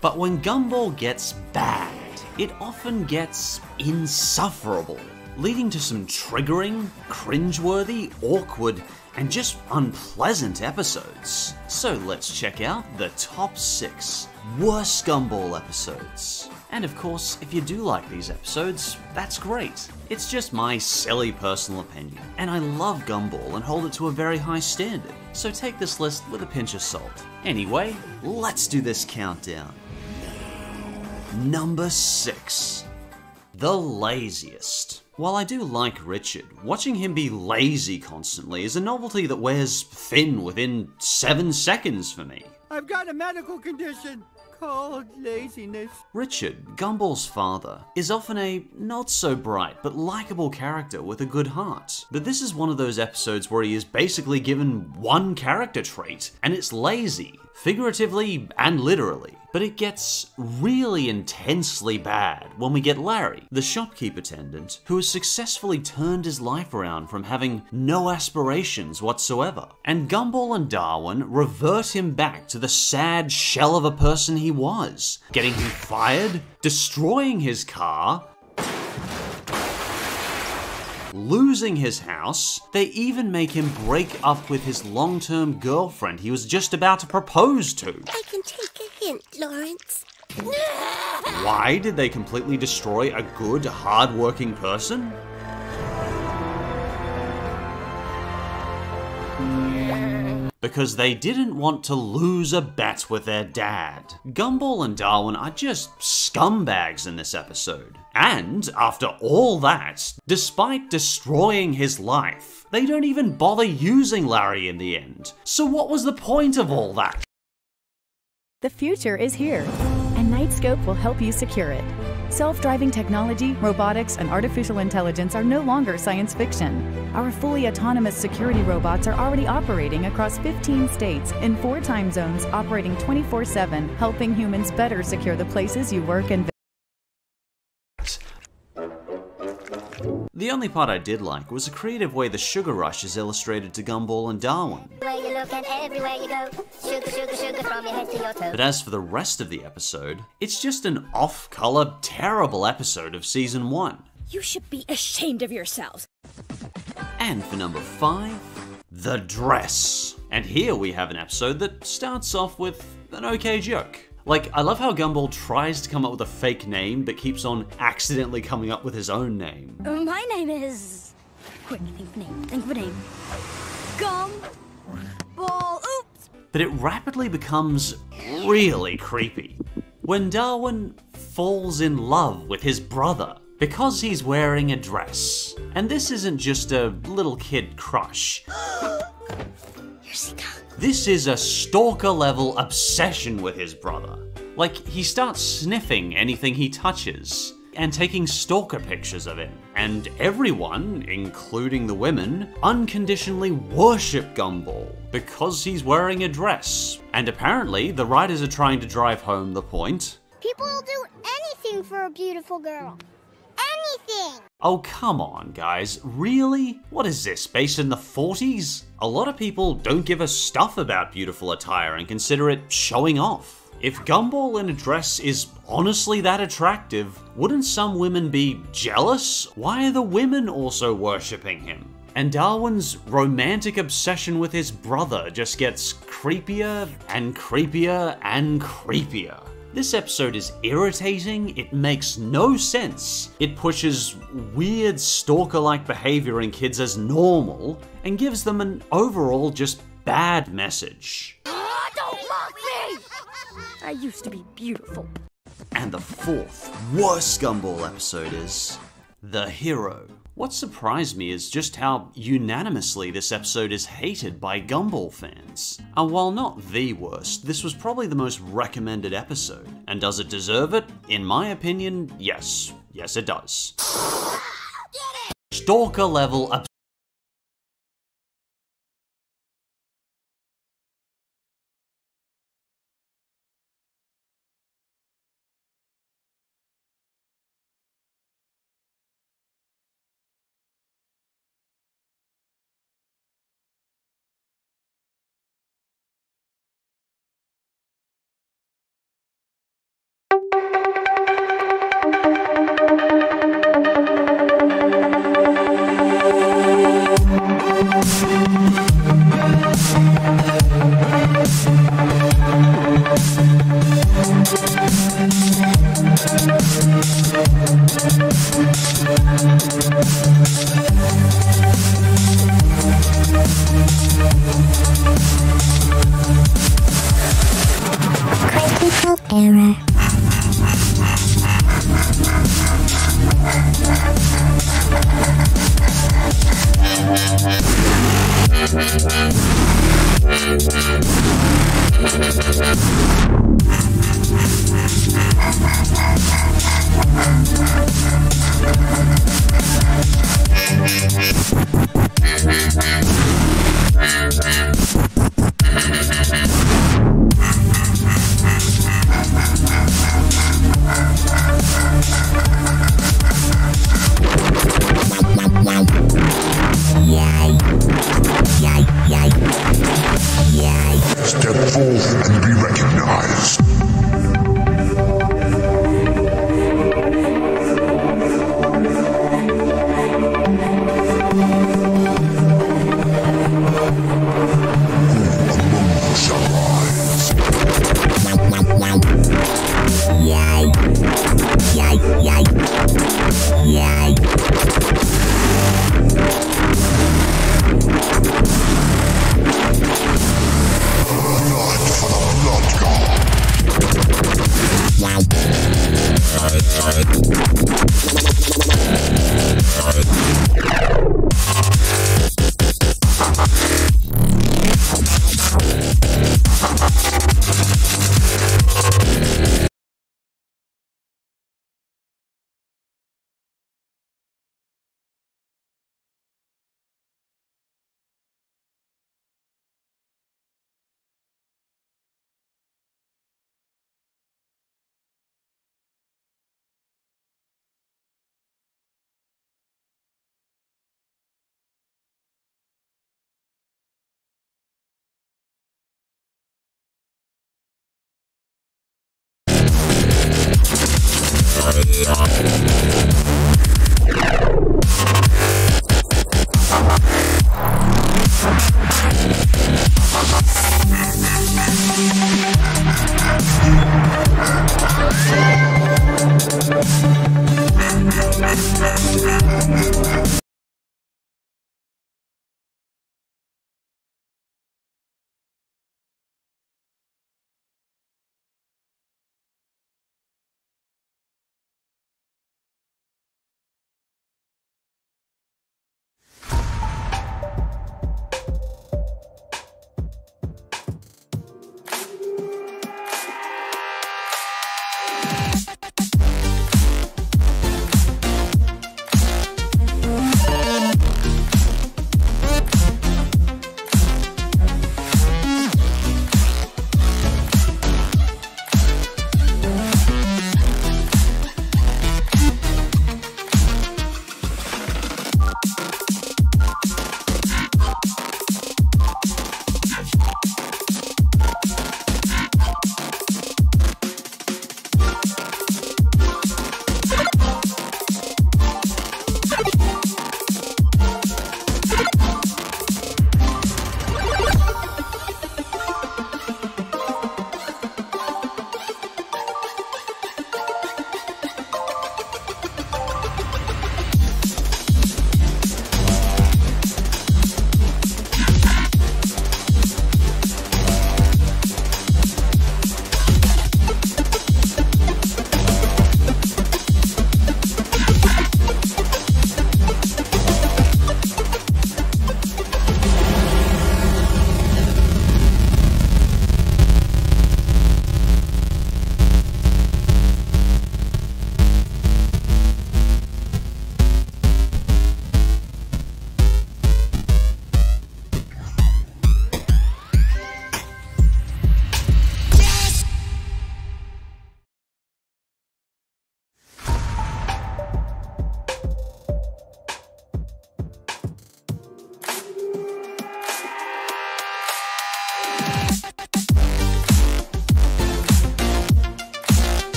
But when Gumball gets bad, it often gets insufferable, leading to some triggering, cringeworthy, awkward, and just unpleasant episodes. So let's check out the top 6 worst Gumball episodes. And of course, if you do like these episodes, that's great. It's just my silly personal opinion, and I love Gumball and hold it to a very high standard, so take this list with a pinch of salt. Anyway, let's do this countdown. Number 6. The laziest. While I do like Richard, watching him be lazy constantly is a novelty that wears thin within 7 seconds for me. I've got a medical condition called laziness. Richard, Gumball's father, is often a not-so-bright but likable character with a good heart. But this is one of those episodes where he is basically given one character trait, and it's lazy, figuratively and literally. But it gets really intensely bad when we get Larry, the shopkeep attendant, who has successfully turned his life around from having no aspirations whatsoever. And Gumball and Darwin revert him back to the sad shell of a person he was, getting him fired, destroying his car, losing his house. They even make him break up with his long-term girlfriend he was just about to propose to. I can take a hint, Lawrence. Why did they completely destroy a good, hard-working person? Because they didn't want to lose a bet with their dad. Gumball and Darwin are just scumbags in this episode. And after all that, despite destroying his life, they don't even bother using Larry in the end. So what was the point of all that? The future is here, and Knightscope will help you secure it. Self-driving technology, robotics, and artificial intelligence are no longer science fiction. Our fully autonomous security robots are already operating across 15 states in 4 time zones, operating 24/7, helping humans better secure the places you work and visit. The only part I did like was the creative way the sugar rush is illustrated to Gumball and Darwin. Everywhere you look and everywhere you go, sugar, sugar, sugar from your head to your toe. But as for the rest of the episode, it's just an off-color, terrible episode of Season 1. You should be ashamed of yourselves. And for number 5, The Dress. And here we have an episode that starts off with an okay joke. Like, I love how Gumball tries to come up with a fake name, but keeps on accidentally coming up with his own name. My name is... Quick, think of a name. Gumball, oops! But it rapidly becomes really creepy when Darwin falls in love with his brother because he's wearing a dress. And this isn't just a little kid crush. Here she comes. This is a stalker-level obsession with his brother. Like, he starts sniffing anything he touches and taking stalker pictures of him. And everyone, including the women, unconditionally worship Gumball because he's wearing a dress. And apparently, the writers are trying to drive home the point. People will do anything for a beautiful girl. Anything! Oh, come on, guys. Really? What is this, based in the 40s? A lot of people don't give a stuff about beautiful attire and consider it showing off. If Gumball in a dress is honestly that attractive, wouldn't some women be jealous? Why are the women also worshipping him? And Darwin's romantic obsession with his brother just gets creepier and creepier and creepier. This episode is irritating, it makes no sense. It pushes weird stalker-like behavior in kids as normal, and gives them an overall just bad message. Don't mock me! I used to be beautiful. And the 4th worst Gumball episode is The Hero. What surprised me is just how unanimously this episode is hated by Gumball fans. And while not the worst, this was probably the most recommended episode. And does it deserve it? In my opinion, yes. Yes, it does. Stalker level Step forth and be recognized.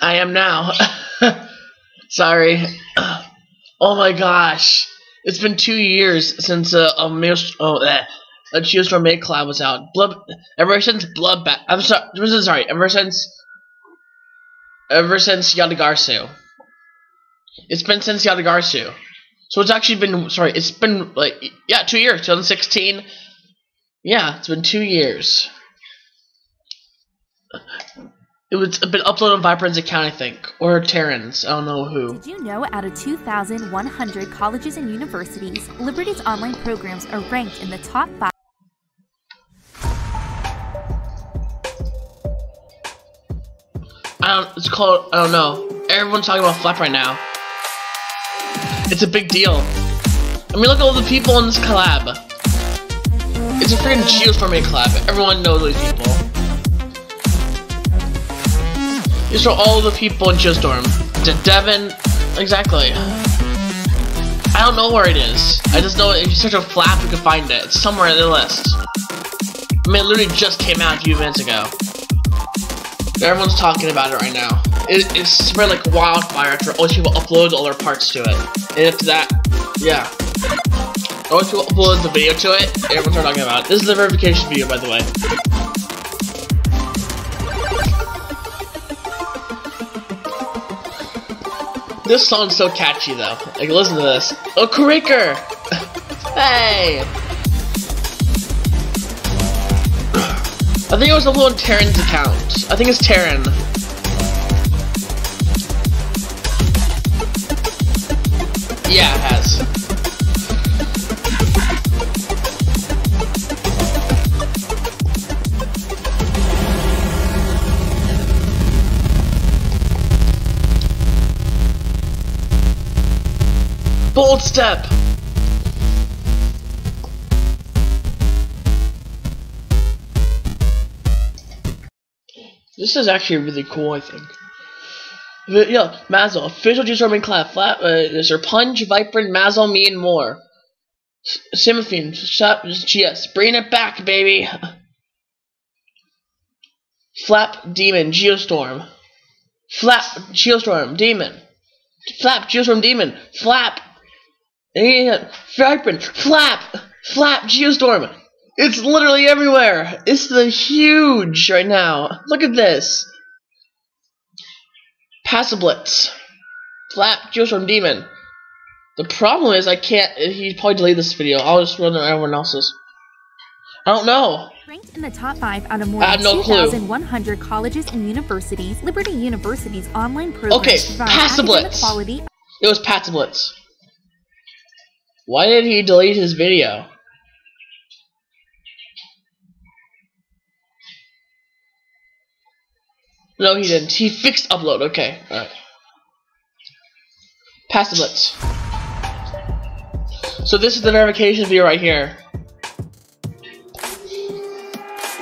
I am now. Sorry. Oh my gosh. It's been 2 years since a Geostorm Maid collab was out. Ever since Bloodbath. I'm sorry. Ever since Yatagarsu. It's been since Yatagarsu. So it's actually been, it's been like, yeah, 2 years. 2016. Yeah, it's been 2 years. It was been uploaded on Vibrant's account, I think, or Terran's. I don't know who. Did you know out of 2,100 colleges and universities, Liberty's online programs are ranked in the top 5? I don't know. Everyone's talking about Flap right now. It's a big deal. I mean, look at all the people in this collab. It's a freaking Geostorm Maid collab. Everyone knows these people. These are all the people in Geostorm. Devin, exactly. I don't know where it is. I just know if you search a Flap, you can find it. It's somewhere in the list. I mean, it literally just came out a few minutes ago. Everyone's talking about it right now. It's spread like wildfire after all these people upload all their parts to it. And it's that, yeah. All these people upload the video to it, everyone's talking about it. This is the verification video, by the way. This song's so catchy, though. Like, listen to this. Oh, Kuriker! Hey! I think it was uploaded on Terran's account. I think it's Terran. Yeah, it has. Bold step! This is actually really cool, I think. Yeah, Mazel, official Geostorm Maid collab. There's Punch, Vibrant, Mazel, me, and more. Simophine, Shop, GS, bring it back, baby! Flap, Demon, Geostorm. Flap, Geostorm, Demon. Flap, Geostorm, Demon. Flap! Vibrant, Flap! Flap, Geostorm! It's literally everywhere! It's huge right now. Look at this. Passablitz. Flap, Geostorm, Demon. The problem is I can't. He probably deleted this video. I'll just run everyone else's. I don't know. Ranked in the top 5 out of more than 2,100 colleges and universities, Liberty University's online programs provide academic quality. It was Passablitz. Why did he delete his video? No, he didn't. He fixed upload. Okay, alright. Passablitz. So this is the verification video right here.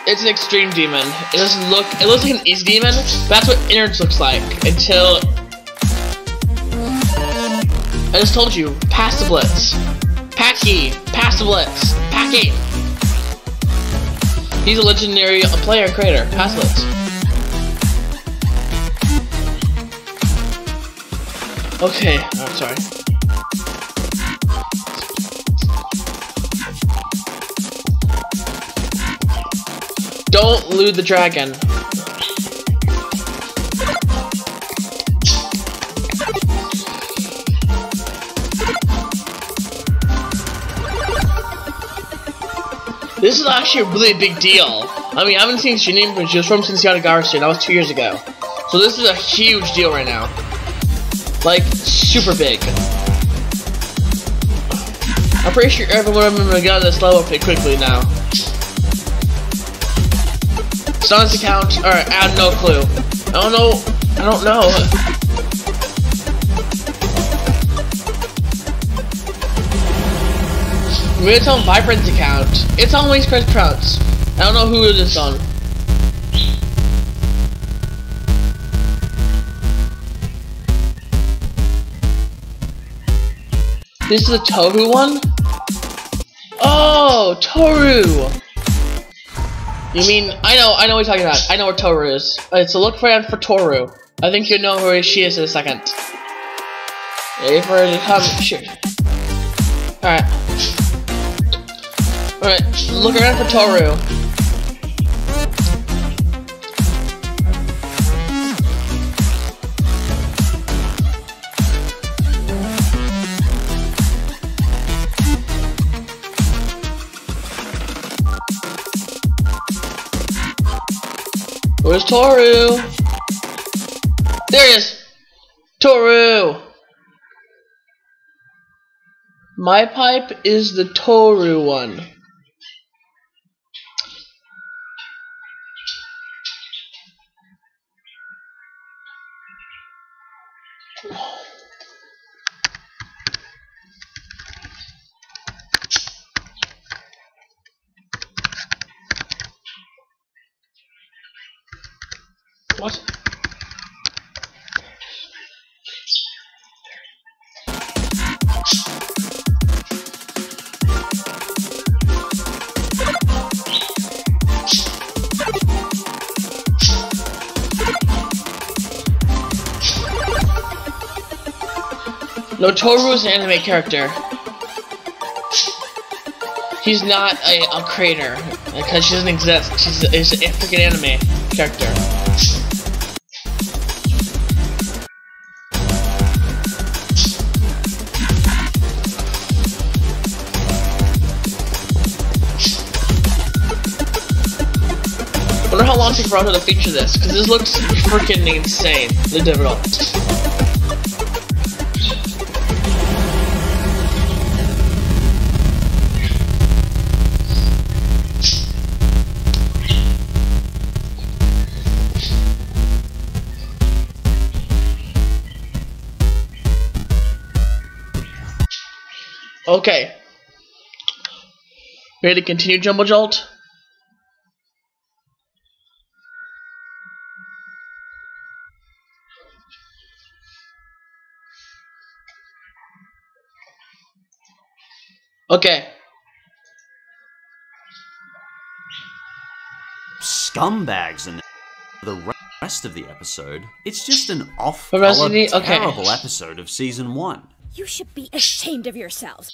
It's an extreme demon. It doesn't look. It looks like an easy demon. But that's what innards looks like until. I just told you. Passablitz. Packy. Passablitz. Packy. He's a legendary player and creator. Passablitz. Okay, I'm sorry. Don't loot the dragon. This is actually a really big deal. I mean, I haven't seen Shinigami from Geostorm since Yatagarsu. That was 2 years ago. So this is a huge deal right now. Like, super big. I'm pretty sure everyone of them got this level pretty quickly now. Son's account, alright, I have no clue. I don't know. Maybe it's on Vibrant's account. It's on Waste Credit Crowds. I don't know who it is on. This is the Toru one? Oh, Toru! You mean, I know what you're talking about. I know where Toru is. Alright, so look for Toru. I think you know where she is in a second. Wait for her to come. Sure. Alright. Alright, look around for Toru. Where's Toru? There he is! Toru! My pipe is the Toru one. What? No, Toru is an anime character. He's not a creator, because she doesn't exist. She's an freaking anime character. I wonder how long it takes for Naruto to feature this, because this looks freaking insane. The development. Okay. Ready to continue, Jumbo Jolt? Okay. Scumbags and the rest of the episode. It's just an off-color, terrible episode of Season 1. You should be ashamed of yourselves.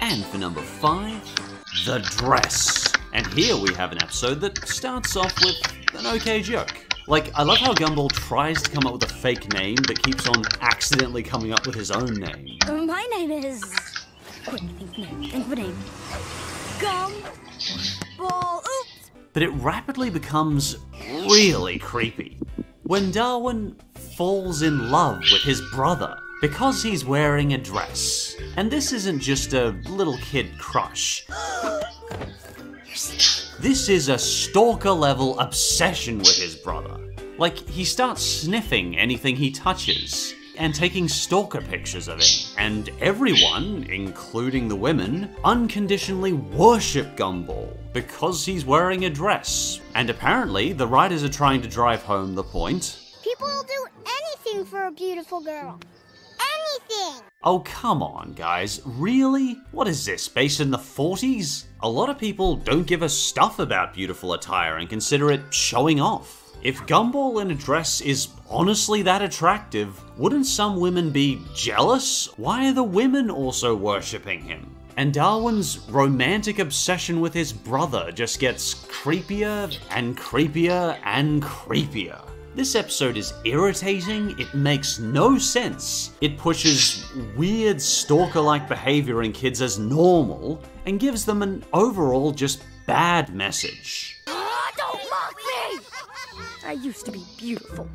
And for number 5, The Dress. And here we have an episode that starts off with an okay joke. Like, I love how Gumball tries to come up with a fake name but keeps on accidentally coming up with his own name. My name is... Think of a name. Gumball. Oops. But it rapidly becomes really creepy when Darwin falls in love with his brother because he's wearing a dress. And this isn't just a little kid crush. This is a stalker-level obsession with his brother. Like, he starts sniffing anything he touches and taking stalker pictures of him. And everyone, including the women, unconditionally worship Gumball because he's wearing a dress. And apparently, the writers are trying to drive home the point. People will do anything for a beautiful girl. Anything! Oh, come on, guys. Really? What is this, based in the 40s? A lot of people don't give a stuff about beautiful attire and consider it showing off. If Gumball in a dress is honestly that attractive, wouldn't some women be jealous? Why are the women also worshipping him? And Darwin's romantic obsession with his brother just gets creepier and creepier and creepier. This episode is irritating, it makes no sense. It pushes weird stalker-like behavior in kids as normal and gives them an overall just bad message. Don't mock me! I used to be beautiful.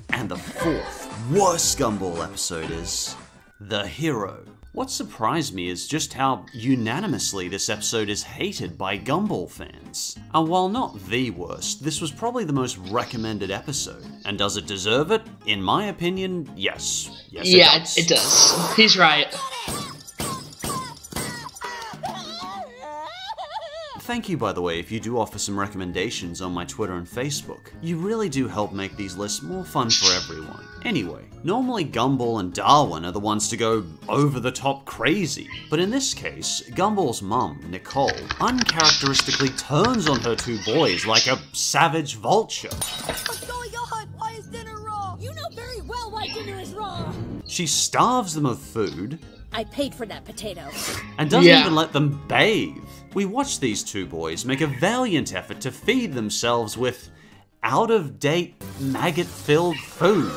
And the 4th worst Gumball episode is The Hero. What surprised me is just how unanimously this episode is hated by Gumball fans. And while not the worst, this was probably the most recommended episode. And does it deserve it? In my opinion, yes. Yes, it does. It does. He's right. Thank you, by the way, if you do offer some recommendations on my Twitter and Facebook. You really do help make these lists more fun for everyone. Anyway, normally Gumball and Darwin are the ones to go over the top crazy, but in this case, Gumball's mum, Nicole, uncharacteristically turns on her two boys like a savage vulture. What's going on? Why is dinner raw? You know very well why dinner is raw. She starves them of food, I paid for that potato. and doesn't even let them bathe. We watch these two boys make a valiant effort to feed themselves with out-of-date, maggot-filled food.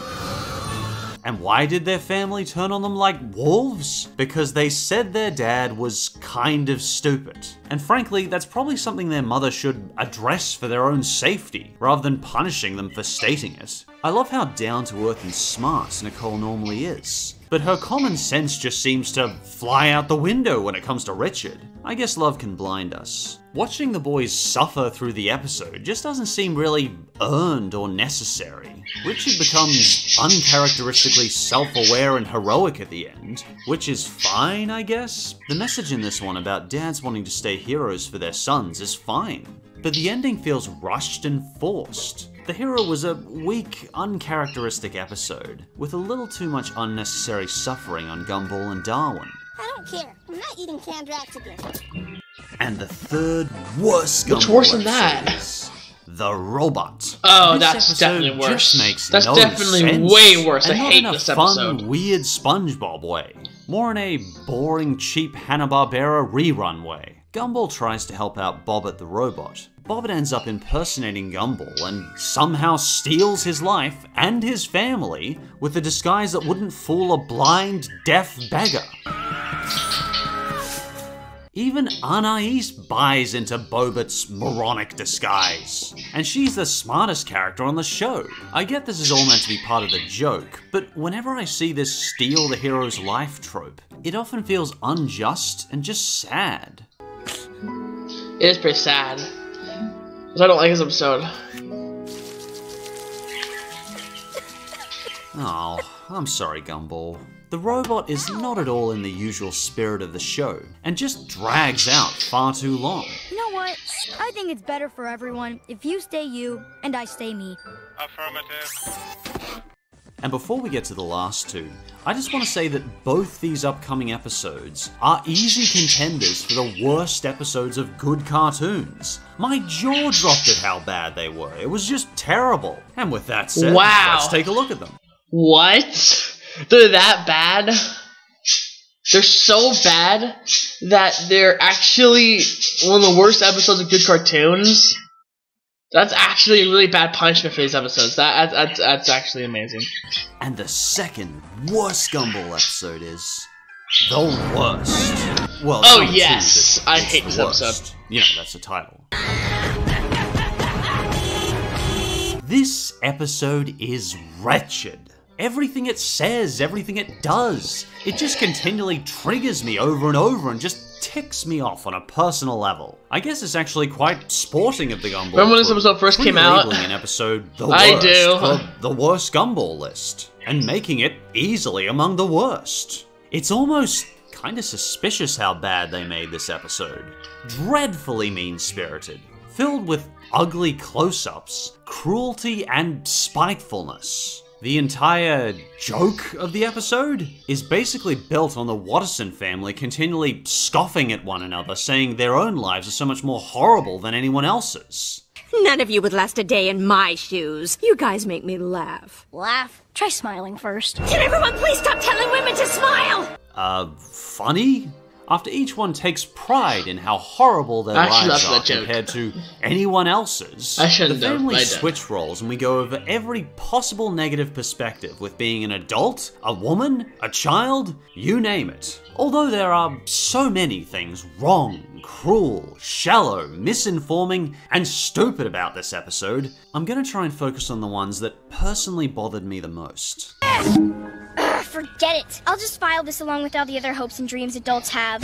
And why did their family turn on them like wolves? Because they said their dad was kind of stupid. And frankly, that's probably something their mother should address for their own safety, rather than punishing them for stating it. I love how down-to-earth and smart Nicole normally is, but her common sense just seems to fly out the window when it comes to Richard. I guess love can blind us. Watching the boys suffer through the episode just doesn't seem really earned or necessary. Richard becomes uncharacteristically self-aware and heroic at the end, which is fine, I guess. The message in this one about dads wanting to stay heroes for their sons is fine, but the ending feels rushed and forced. The hero was a weak, uncharacteristic episode, with a little too much unnecessary suffering on Gumball and Darwin. I don't care. I'm not eating canned rats again. And the third worst Gumball What's worse than that? is The Robot. Oh, This that's episode definitely worse. just makes That's no definitely sense, way worse. I and not hate in a this fun, episode. weird SpongeBob way. More in a boring, cheap Hanna-Barbera rerun way. Gumball tries to help out Bobbit the Robot. Bobbit ends up impersonating Gumball and somehow steals his life and his family with a disguise that wouldn't fool a blind, deaf beggar. Even Anais buys into Bobbit's moronic disguise. And she's the smartest character on the show. I get this is all meant to be part of the joke, but whenever I see this steal the hero's life trope, it often feels unjust and just sad. It is pretty sad. Because I don't like this episode. Oh, I'm sorry, Gumball. The robot is not at all in the usual spirit of the show, and just drags out far too long. You know what? I think it's better for everyone if you stay you and I stay me. Affirmative. And before we get to the last two, I just want to say that both these upcoming episodes are easy contenders for the worst episodes of good cartoons. My jaw dropped at how bad they were. It was just terrible. And with that said, Wow. let's take a look at them. What? They're that bad? They're so bad that they're actually one of the worst episodes of good cartoons? That's actually a really bad punishment for these episodes. That's actually amazing. And the second worst Gumball episode is the worst. Well, Oh, it's not yes. two, but I it's hate the this worst. episode. You know, that's the title. This episode is wretched. Everything it says, everything it does, it just continually triggers me over and over and just ticks me off on a personal level. I guess it's actually quite sporting of the Gumball. Remember when this crew, episode first came out? pre-labeling an episode the I worst do. for the worst Gumball list, and making it easily among the worst. It's almost kinda suspicious how bad they made this episode. Dreadfully mean-spirited, filled with ugly close-ups, cruelty, and spitefulness. The entire joke of the episode is basically built on the Watterson family continually scoffing at one another, saying their own lives are so much more horrible than anyone else's. None of you would last a day in my shoes. You guys make me laugh. Laugh. Try smiling first. Can everyone please stop telling women to smile? Funny? After each one takes pride in how horrible their I actually lives love are that joke. compared to anyone else's, I shouldn't the have, family I did. switch roles and we go over every possible negative perspective with being an adult, a woman, a child, you name it. Although there are so many things wrong, cruel, shallow, misinforming, and stupid about this episode, I'm gonna try and focus on the ones that personally bothered me the most. Forget it. I'll just file this along with all the other hopes and dreams adults have.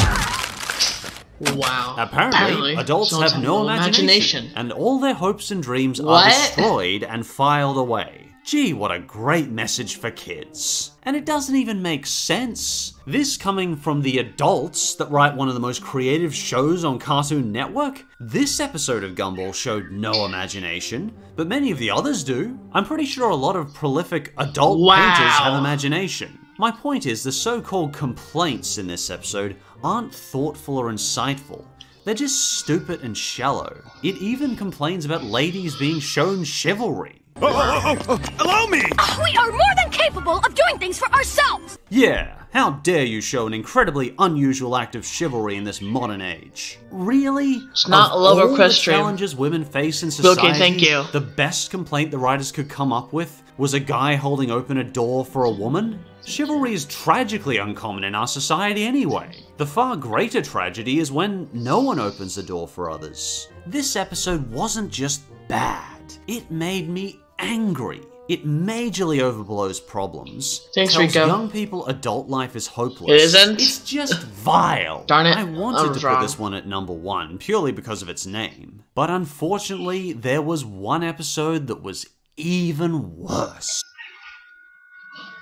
Wow. Apparently, adults have no imagination, and all their hopes and dreams What? are destroyed and filed away. Gee, what a great message for kids. And it doesn't even make sense. This coming from the adults that write one of the most creative shows on Cartoon Network? This episode of Gumball showed no imagination, but many of the others do. I'm pretty sure a lot of prolific adult painters have imagination. My point is, the so-called complaints in this episode aren't thoughtful or insightful. They're just stupid and shallow. It even complains about ladies being shown chivalry. Allow me! We are more than capable of doing things for ourselves! Yeah, how dare you show an incredibly unusual act of chivalry in this modern age? Really? It's not a love request stream. Challenges women face in society, okay, thank you. The best complaint the writers could come up with was a guy holding open a door for a woman? Chivalry is tragically uncommon in our society anyway. The far greater tragedy is when no one opens the door for others. This episode wasn't just bad, it made me angry. It majorly overblows problems. Thanks, tells Rico. young people adult life is hopeless. It isn't? It's just vile. Darn it. I wanted to wrong. put this one at number 1, purely because of its name. But unfortunately, there was one episode that was even worse.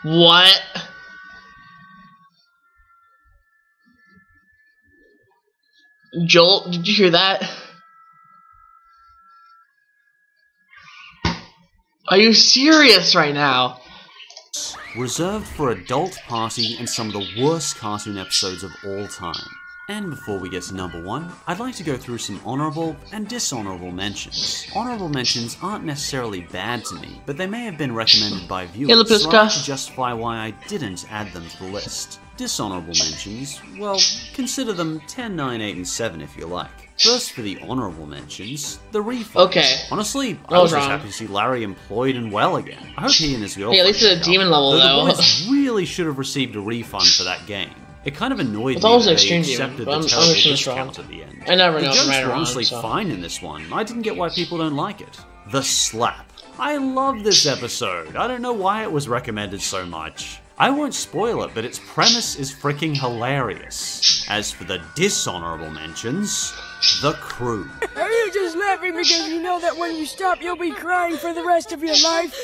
What? Joel, did you hear that? Are you serious right now? Reserved for adult party and some of the worst cartoon episodes of all time. And before we get to number 1, I'd like to go through some honorable and dishonorable mentions. Honorable mentions aren't necessarily bad to me, but they may have been recommended by viewers, so I have to justify why I didn't add them to the list. Dishonorable mentions, well, consider them 10, 9, 8, and 7 if you like. First, for the honorable mentions, the refund. Okay. Honestly, I was just happy to see Larry employed and well again. I hope he and his girlfriend. Hey, at least at a demon level, though. The boys really should have received a refund for that game. It kind of annoyed me that they accepted the terrible discount at the end. I never know. The jokes right were around, honestly fine in this one. I didn't get why people don't like it. The slap. I love this episode. I don't know why it was recommended so much. I won't spoil it, but its premise is freaking hilarious. As for the dishonorable mentions, the crew. Are you just laughing because you know that when you stop, you'll be crying for the rest of your life?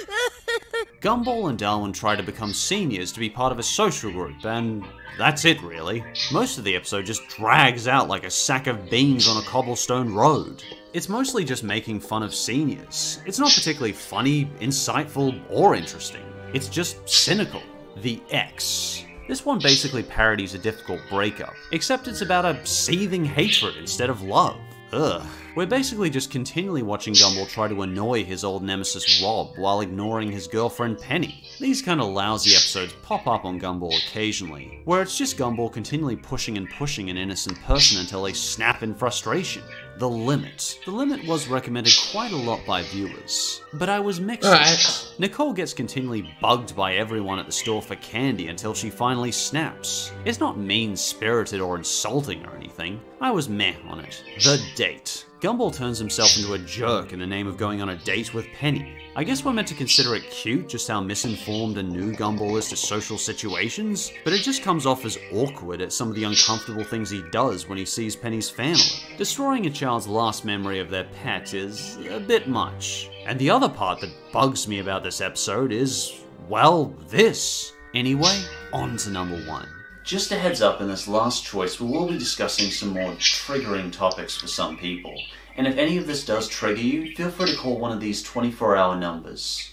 Gumball and Darwin try to become seniors to be part of a social group, and that's it really. Most of the episode just drags out like a sack of beans on a cobblestone road. It's mostly just making fun of seniors. It's not particularly funny, insightful, or interesting. It's just cynical. The X. This one basically parodies a difficult breakup, except it's about a seething hatred instead of love. Ugh. We're basically just continually watching Gumball try to annoy his old nemesis Rob while ignoring his girlfriend Penny. These kind of lousy episodes pop up on Gumball occasionally, where it's just Gumball continually pushing and pushing an innocent person until they snap in frustration. The Limit. The Limit was recommended quite a lot by viewers, but I was mixed on it. Nicole gets continually bugged by everyone at the store for candy until she finally snaps. It's not mean-spirited or insulting or anything. I was meh on it. The Date. Gumball turns himself into a jerk in the name of going on a date with Penny. I guess we're meant to consider it cute just how misinformed and new Gumball is to social situations, but it just comes off as awkward at some of the uncomfortable things he does when he sees Penny's family. Destroying a child's last memory of their pet is a bit much. And the other part that bugs me about this episode is, well, this. Anyway, on to number 1. Just a heads up, in this last choice, we will be discussing some more triggering topics for some people. And if any of this does trigger you, feel free to call one of these 24-hour numbers.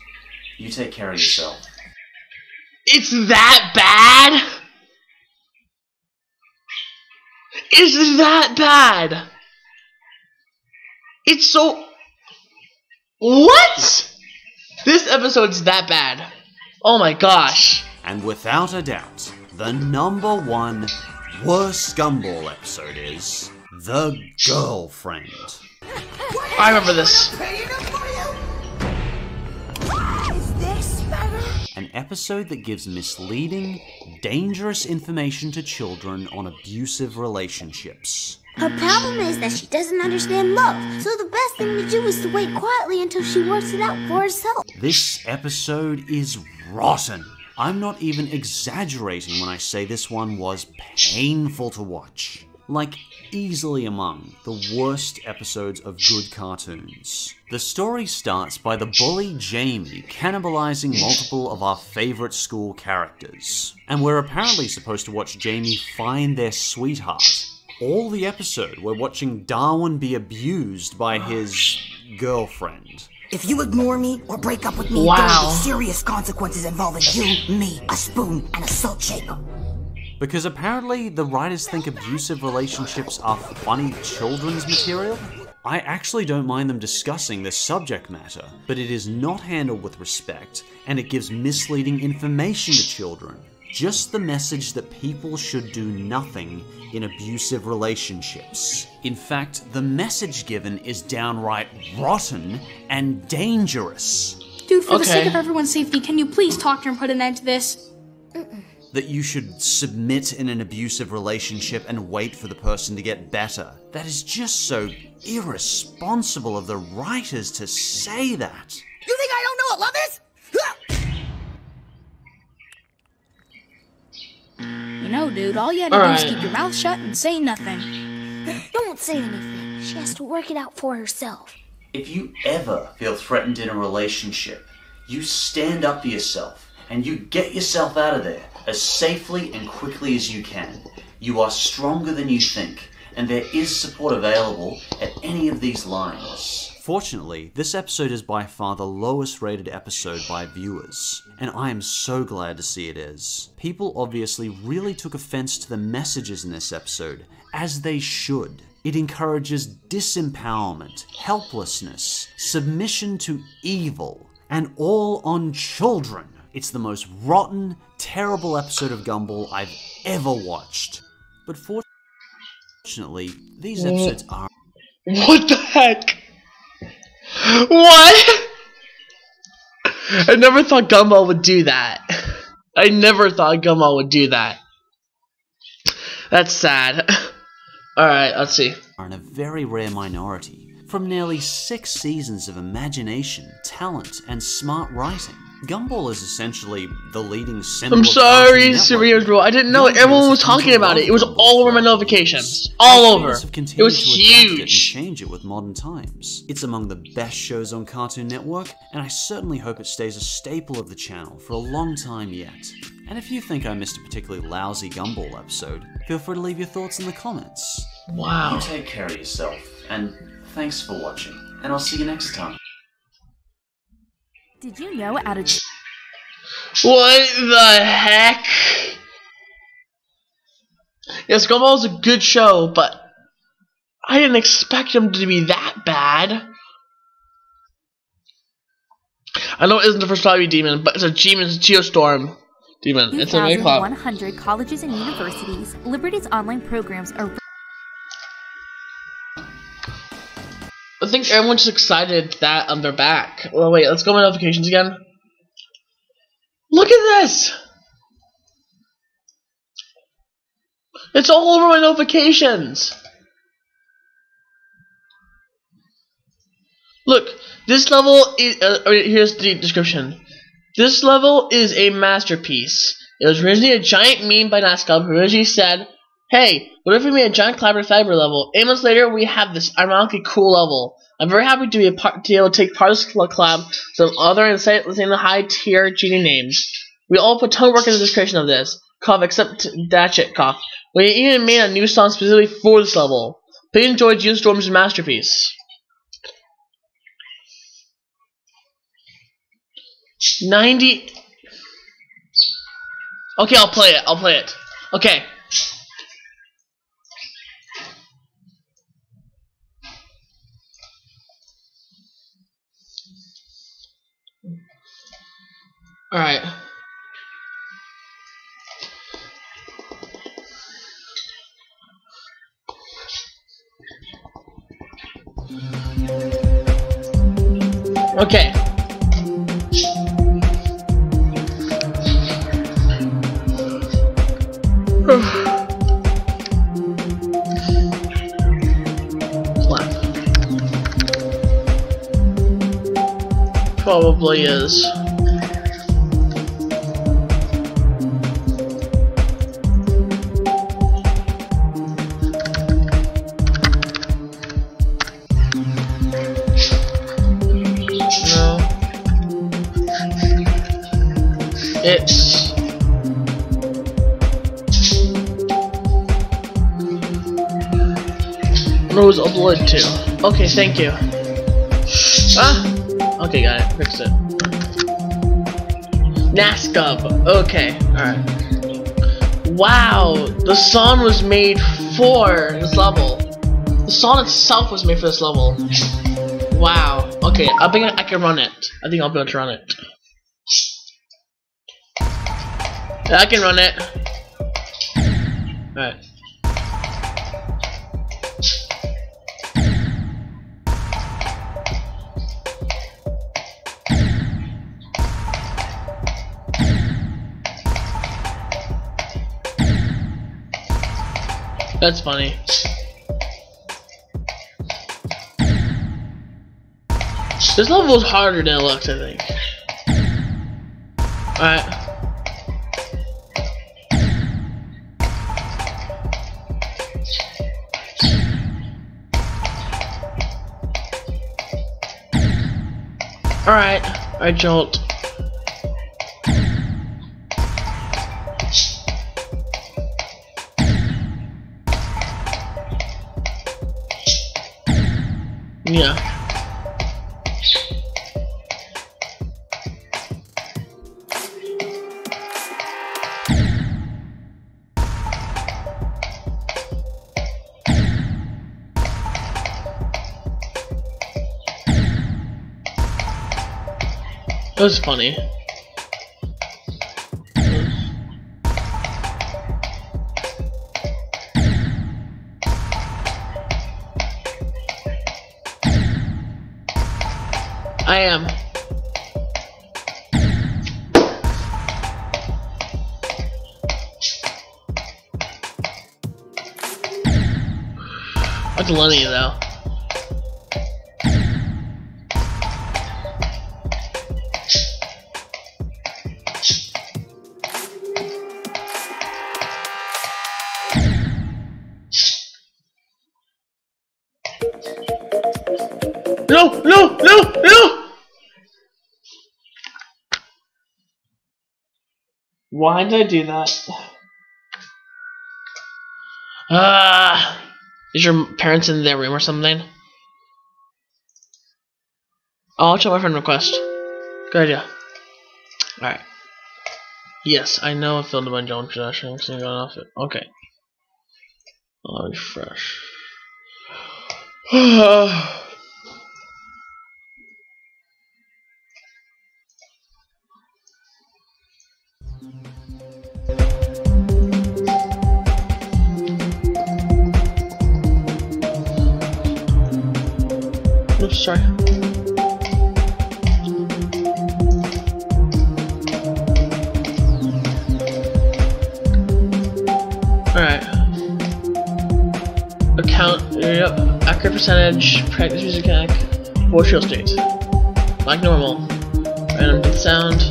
You take care of yourself. It's that bad? It's that bad? It's so... What? This episode's that bad. Oh my gosh. And without a doubt, the number 1 worst Gumball episode is The Girlfriend. I remember this. Is this better? An episode that gives misleading, dangerous information to children on abusive relationships. Her problem is that she doesn't understand love, so the best thing to do is to wait quietly until she works it out for herself. This episode is rotten. I'm not even exaggerating when I say this one was painful to watch. like easily among the worst episodes of good cartoons. The story starts by the bully Jamie cannibalizing multiple of our favorite school characters, and we're apparently supposed to watch Jamie find their sweetheart. All the episode, we're watching Darwin be abused by his girlfriend. If you ignore me or break up with me, there will be serious consequences involving you, me, a spoon, and a salt shaker. Because apparently the writers think abusive relationships are funny children's material. I actually don't mind them discussing this subject matter, but it is not handled with respect, and it gives misleading information to children. Just the message that people should do nothing in abusive relationships. In fact, the message given is downright rotten and dangerous. Dude, for the sake of everyone's safety, can you please talk to her and put an end to this? That you should submit in an abusive relationship and wait for the person to get better. That is just so irresponsible of the writers to say that. You think I don't know what love is? You know, dude, all you had to do is keep your mouth shut and say nothing. Don't say anything. She has to work it out for herself. If you ever feel threatened in a relationship, you stand up for yourself and you get yourself out of there as safely and quickly as you can. You are stronger than you think, and there is support available at any of these lines. Fortunately, this episode is by far the lowest rated episode by viewers, and I am so glad to see it is. People obviously really took offense to the messages in this episode, as they should. It encourages disempowerment, helplessness, submission to evil, and all on children. It's the most rotten, terrible episode of Gumball I've ever watched. But fortunately, these episodes are... What the heck? What? I never thought Gumball would do that. I never thought Gumball would do that. That's sad. Alright, let's see. ...are in a very rare minority, from nearly 6 seasons of imagination, talent, and smart writing. Gumball is essentially the leading symbol. I'm sorry, Serious Bro. I didn't know it. Everyone was talking about it. It was all over my notifications. All over. It was huge. And change it with modern times. It's among the best shows on Cartoon Network, and I certainly hope it stays a staple of the channel for a long time yet. And if you think I missed a particularly lousy Gumball episode, feel free to leave your thoughts in the comments. Wow. You take care of yourself, and thanks for watching, and I'll see you next time. Did you know out of... What the heck? Yes, Gumball is a good show, but I didn't expect him to be that bad. I know it isn't the first Flyby Demon, but it's a demon, it's a Geostorm Demon. It's a mini club. 100 colleges and universities, Liberty's online programs are... I think everyone's just excited that they're back. Well, wait, let's go to my notifications again. Look at this! It's all over my notifications! Look, this level is... here's the description. This level is a masterpiece. It was originally a giant meme by NASCAR who originally said, "Hey, what if we made a giant collaborative cyber level? 8 months later, we have this ironically cool level. I'm very happy to be able to take part of this collab with some other insanely high-tier genie names. We all put a ton of work into the creation of this. Cough, except that shit, cough. We even made a new song specifically for this level. Please enjoy Geostorm's masterpiece." 90. Okay, I'll play it. I'll play it. Okay. Alright. Okay. Probably is. It's... Rose upload too. Okay, thank you. Ah! Okay, got it. Fixed it. NASCUB. Okay, alright. Wow! The song was made for this level. The song itself was made for this level. Wow. Okay, I think I can run it. I think I'll be able to run it. Yeah, I can run it. Alright. That's funny. This level is harder than it looks, I think. Alright. Alright. I jolt. Yeah. That was funny. I am. That's Lenny though. No, no, no, no! Why did I do that? Is your parents in their room or something? I'll check my friend request. Good idea. Alright. Yes, I know I filled the bunch of production, so I'm going off it. Okay. I'll refresh. Oops, sorry. Alright. Account, yep. Accurate percentage, practice music hack, voice real state. Like normal. Random death sound.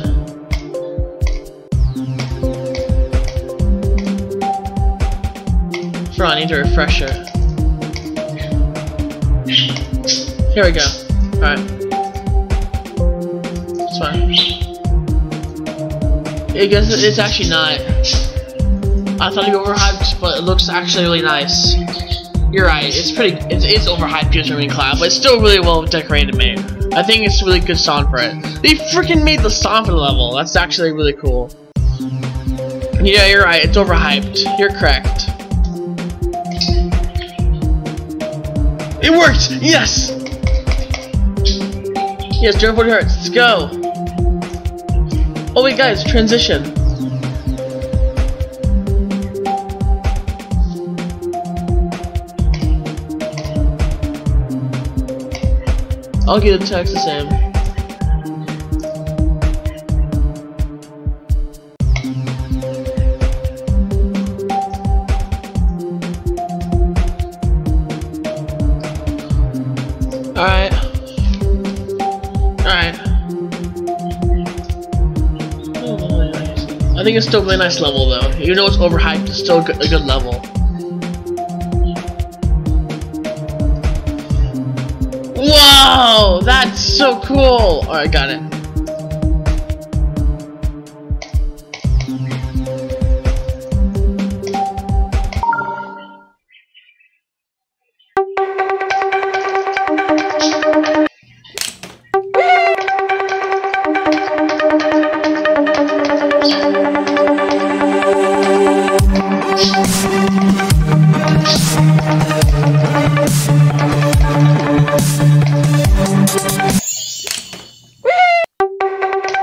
I need a refresher. Here we go. Alright. It's fine. I guess it's actually not. I thought it'd be overhyped, but it looks actually really nice. You're right, it's it's overhyped just for me, Cloud, but it's still really well decorated, mate. I think it's a really good song for it. They freaking made the song for the level. That's actually really cool. Yeah, you're right, it's overhyped. You're correct. It worked! Yes! Yes, 240 Hz, let's go! Oh wait guys, transition. I'll get the text the same. Alright. Alright. I think it's still a really nice level though. Even though it's overhyped, it's still a good level. Whoa! That's so cool! Alright, got it.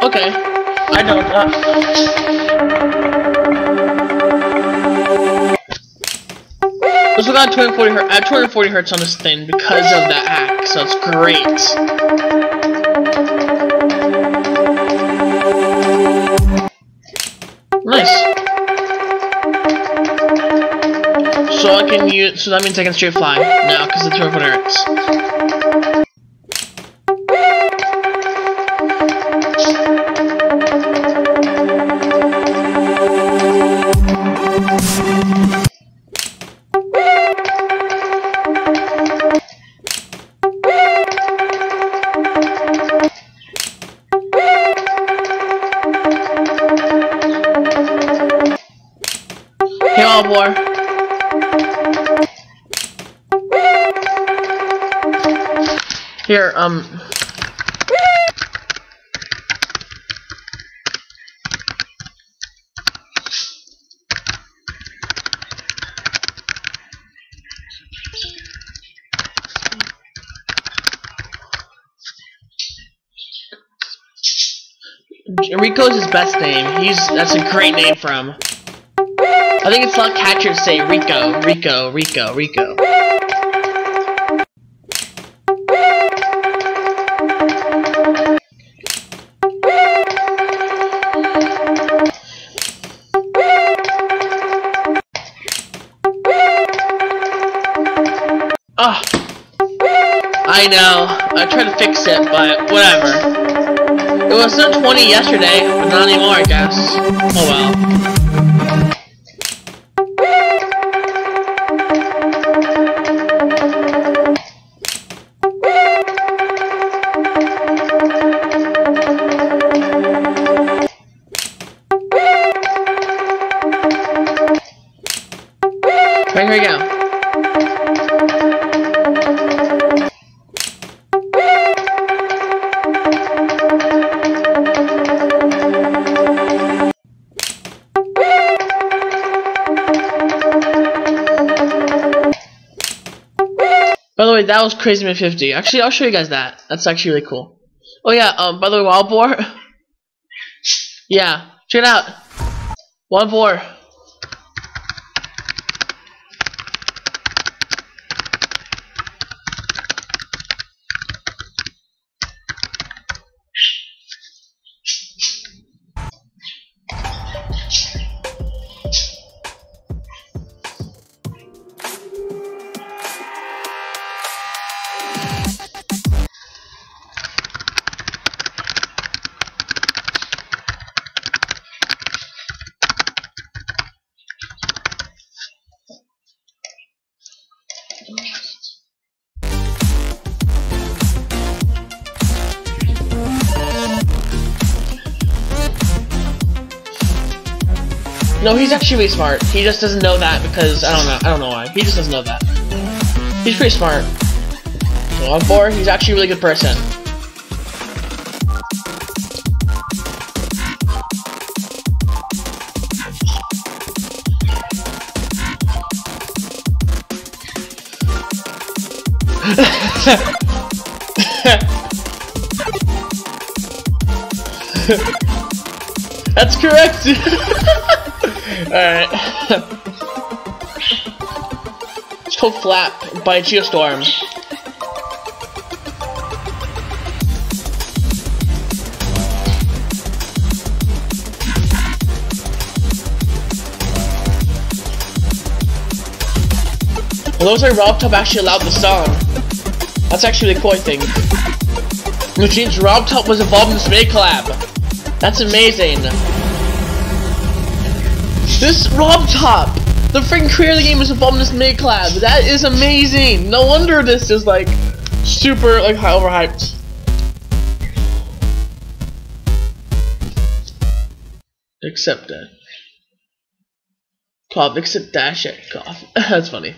Okay. I know that. Let's look at 240 hertz on this thing because of that hack, so it's great. Nice. So I can use. So that means I can straight fly now because of 240 hertz. Hey, all boy. Here, Rico's his best name. That's a great name for him. I think it's like catchers say Rico, Rico, Rico, Rico. Oh, I know. I tried to fix it, but whatever. It was still 20 yesterday, but not anymore, I guess. Oh well. Right, here we go. By the way, that was Crazy Man 50. Actually, I'll show you guys that. That's actually really cool. Oh yeah, by the way, Wild Boar. Yeah, check it out. Wild Boar. No, he's actually really smart. He just doesn't know that because I don't know why. He just doesn't know that. He's pretty smart. Wild Boar, he's actually a really good person. That's correct. Alright. It's called Flap by Geostorm. Well, those are RobTop actually allowed the song. That's actually really cool, I think. Which means RobTop was involved in this May collab. That's amazing. This RobTop, the freaking creator of the game, was involved in this May collab. That is amazing. No wonder this is like super like overhyped. Except that. Cough, except dash it, cough. That's funny.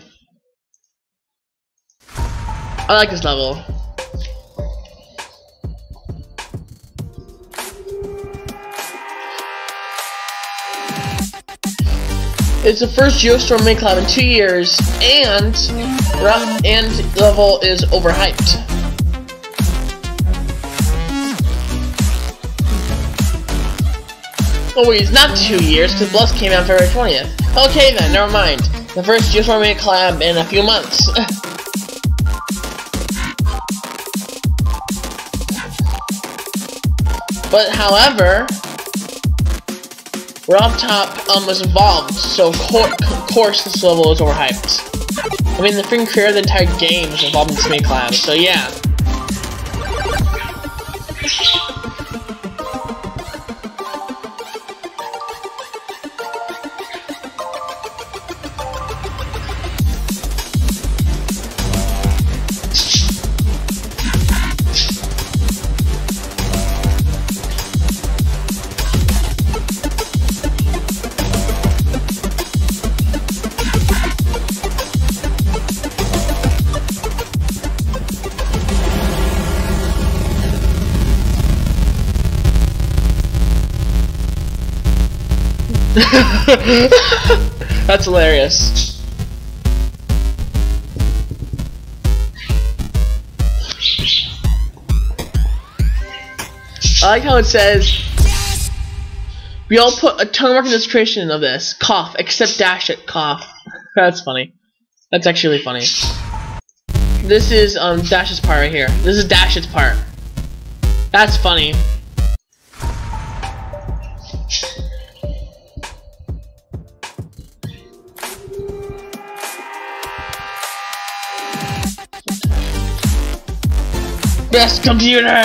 I like this level. It's the first Geostorm May collab in 2 years, and the level is overhyped. Oh wait, it's not 2 years, because Blust came out February 20th. Okay then, never mind. The first Geostorm made collab in a few months. But however, Rob Top was involved, so of course this level is overhyped. I mean, the freaking creator of the entire game is involved in this mini collab, so yeah. That's hilarious. I like how it says we all put a ton of work in the description of this. Cough, except dash it, cough. That's funny. That's actually really funny. This is Dash's part right here. This is Dash's part. That's funny. Best computer!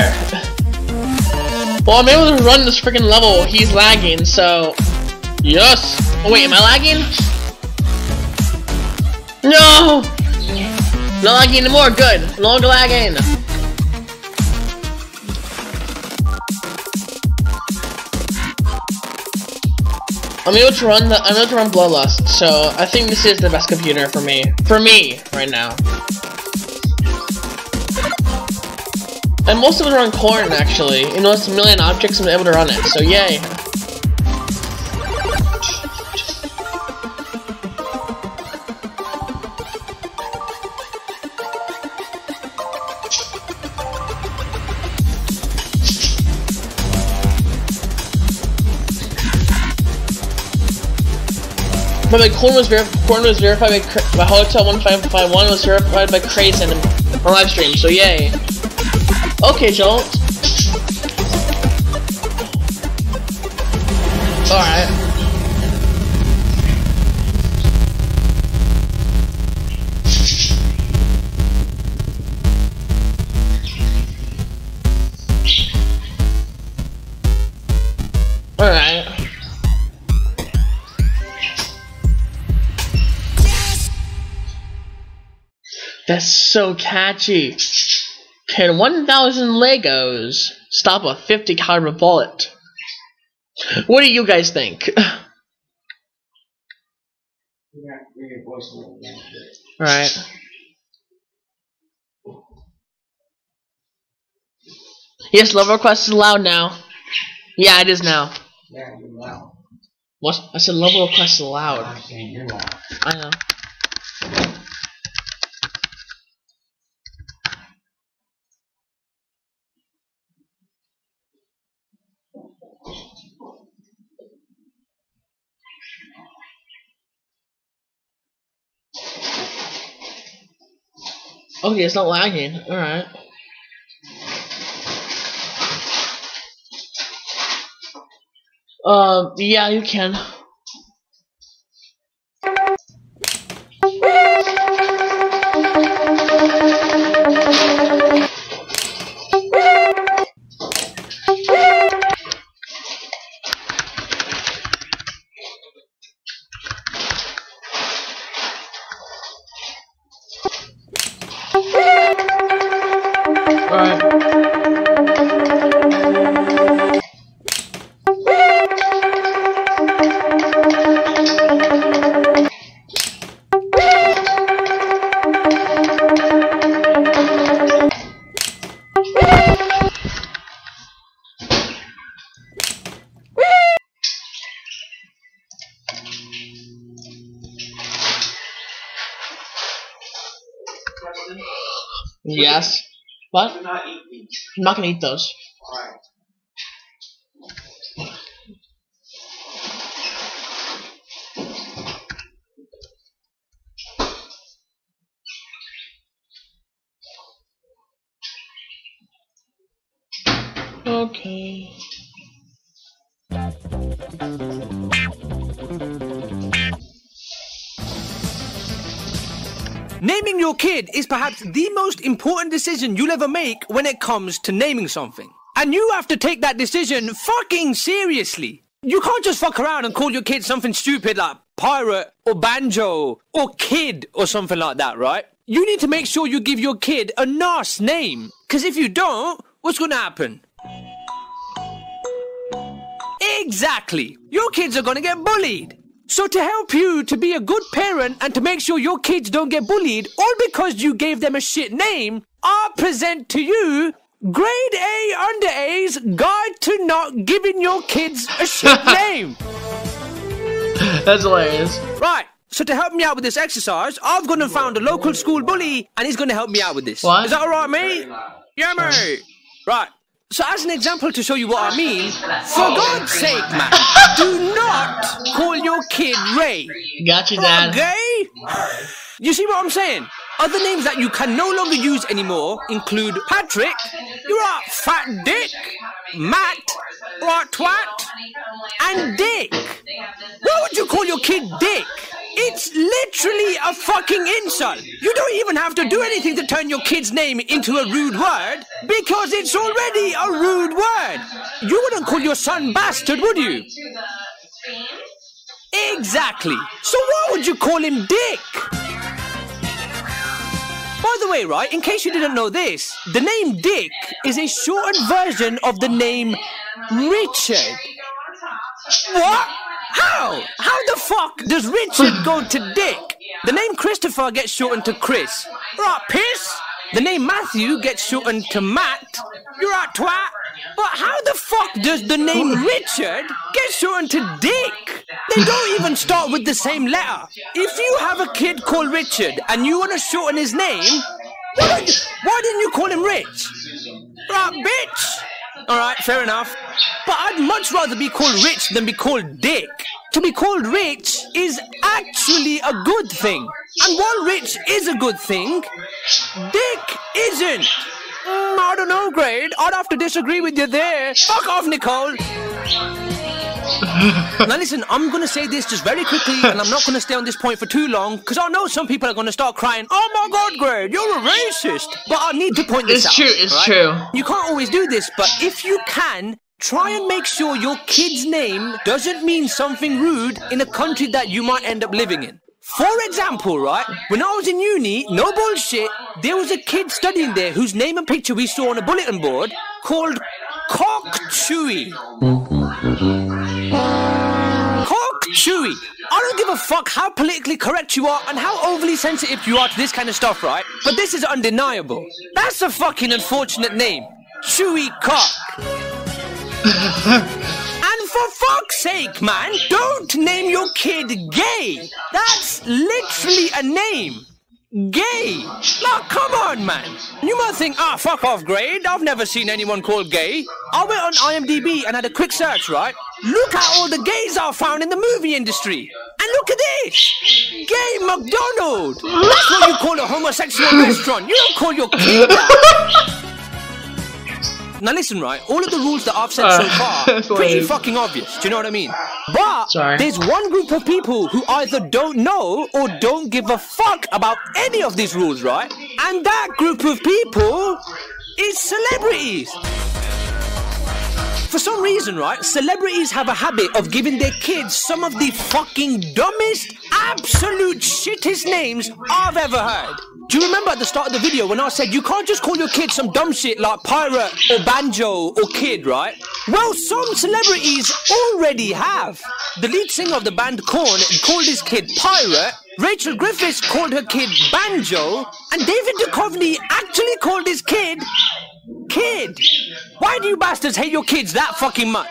Well, I'm able to run this freaking level. He's lagging, so... Yes! Oh wait, am I lagging? No! Not lagging anymore, good. No longer lagging. I'm able to run Bloodlust, so I think this is the best computer for me. For me, right now. And most of it run Corn, actually. You know, it's a million objects, I'm able to run it, so yay. But Corn was verified by Hotel 1551 was verified by Crazen on live stream, so yay. Okay, Jolt. Alright. Alright. That's so catchy. Can 1,000 Legos stop a 50 caliber bullet? What do you guys think? Alright. Yes, love request is allowed now. Yeah, it is now. Yeah, you're loud. What? I said love request is allowed. I'm saying you're loud. I know. Okay, it's not lagging. Alright. Yeah, you can. Yes. What? Do not eat these. I'm not gonna eat those. Alright. Okay. Naming your kid is perhaps the most important decision you'll ever make when it comes to naming something. And you have to take that decision fucking seriously. You can't just fuck around and call your kid something stupid like Pirate or Banjo or Kid or something like that, right? You need to make sure you give your kid a nice name. Because if you don't, what's going to happen? Exactly. Your kids are going to get bullied. So to help you to be a good parent and to make sure your kids don't get bullied, all because you gave them a shit name, I present to you Grade A Under A's Guide to Not Giving Your Kids a Shit Name. That's hilarious. Right, so to help me out with this exercise, I've gone and found a local school bully and he's going to help me out with this. What? Is that alright, mate? Yeah, mate. Right. So as an example to show you what I mean, for God's sake, man, do not call your kid Ray. Got you, Dad. Okay? You see what I'm saying? Other names that you can no longer use anymore include Patrick, you're a fat dick, Matt, right twat, and Dick. Why would you call your kid Dick? It's literally a fucking insult. You don't even have to do anything to turn your kid's name into a rude word, because it's already a rude word. You wouldn't call your son Bastard, would you? Exactly. So why would you call him Dick? By the way, right, in case you didn't know this, the name Dick is a shortened version of the name Richard. What? How? How the fuck does Richard go to Dick? The name Christopher gets shortened to Chris. Right, piss? The name Matthew gets shortened to Matt. You're right, twat. But how the fuck does the name Richard get shortened to Dick? They don't even start with the same letter. If you have a kid called Richard and you want to shorten his name, why didn't you call him Rich? Right, bitch. Alright, fair enough. But I'd much rather be called Rich than be called Dick. To be called Rich is actually a good thing. And while Rich is a good thing, Dick isn't. I don't know, Grade. I'd have to disagree with you there. Fuck off, Nicole. Now listen, I'm going to say this just very quickly, and I'm not going to stay on this point for too long, because I know some people are going to start crying, oh my God, Grade, you're a racist. But I need to point this out. It's true. You can't always do this, but if you can, try and make sure your kid's name doesn't mean something rude in a country that you might end up living in. For example, right, when I was in uni, no bullshit, there was a kid studying there whose name and picture we saw on a bulletin board called Cock Chewy. Cock Chewy. I don't give a fuck how politically correct you are and how overly sensitive you are to this kind of stuff, right? But this is undeniable. That's a fucking unfortunate name. Chewy Cock. And for fuck's sake, man, don't name your kid Gay. That's literally a name. Gay. Now, come on, man. You might think, fuck off, Grade. I've never seen anyone called Gay. I went on IMDb and had a quick search, right? Look at all the gays I found in the movie industry. And look at this. Gay McDonald. That's what you call a homosexual restaurant. You don't call your kid that. Now listen, right, all of the rules that I've said so far, pretty fucking obvious, do you know what I mean? But there's one group of people who either don't know or don't give a fuck about any of these rules, right? And that group of people is celebrities. For some reason, right, celebrities have a habit of giving their kids some of the fucking dumbest, absolute shittest names I've ever heard. Do you remember at the start of the video when I said you can't just call your kid some dumb shit like Pirate or Banjo or Kid, right? Well, some celebrities already have. The lead singer of the band Korn called his kid Pirate, Rachel Griffiths called her kid Banjo, and David Duchovny actually called his kid Kid. Why do you bastards hate your kids that fucking much?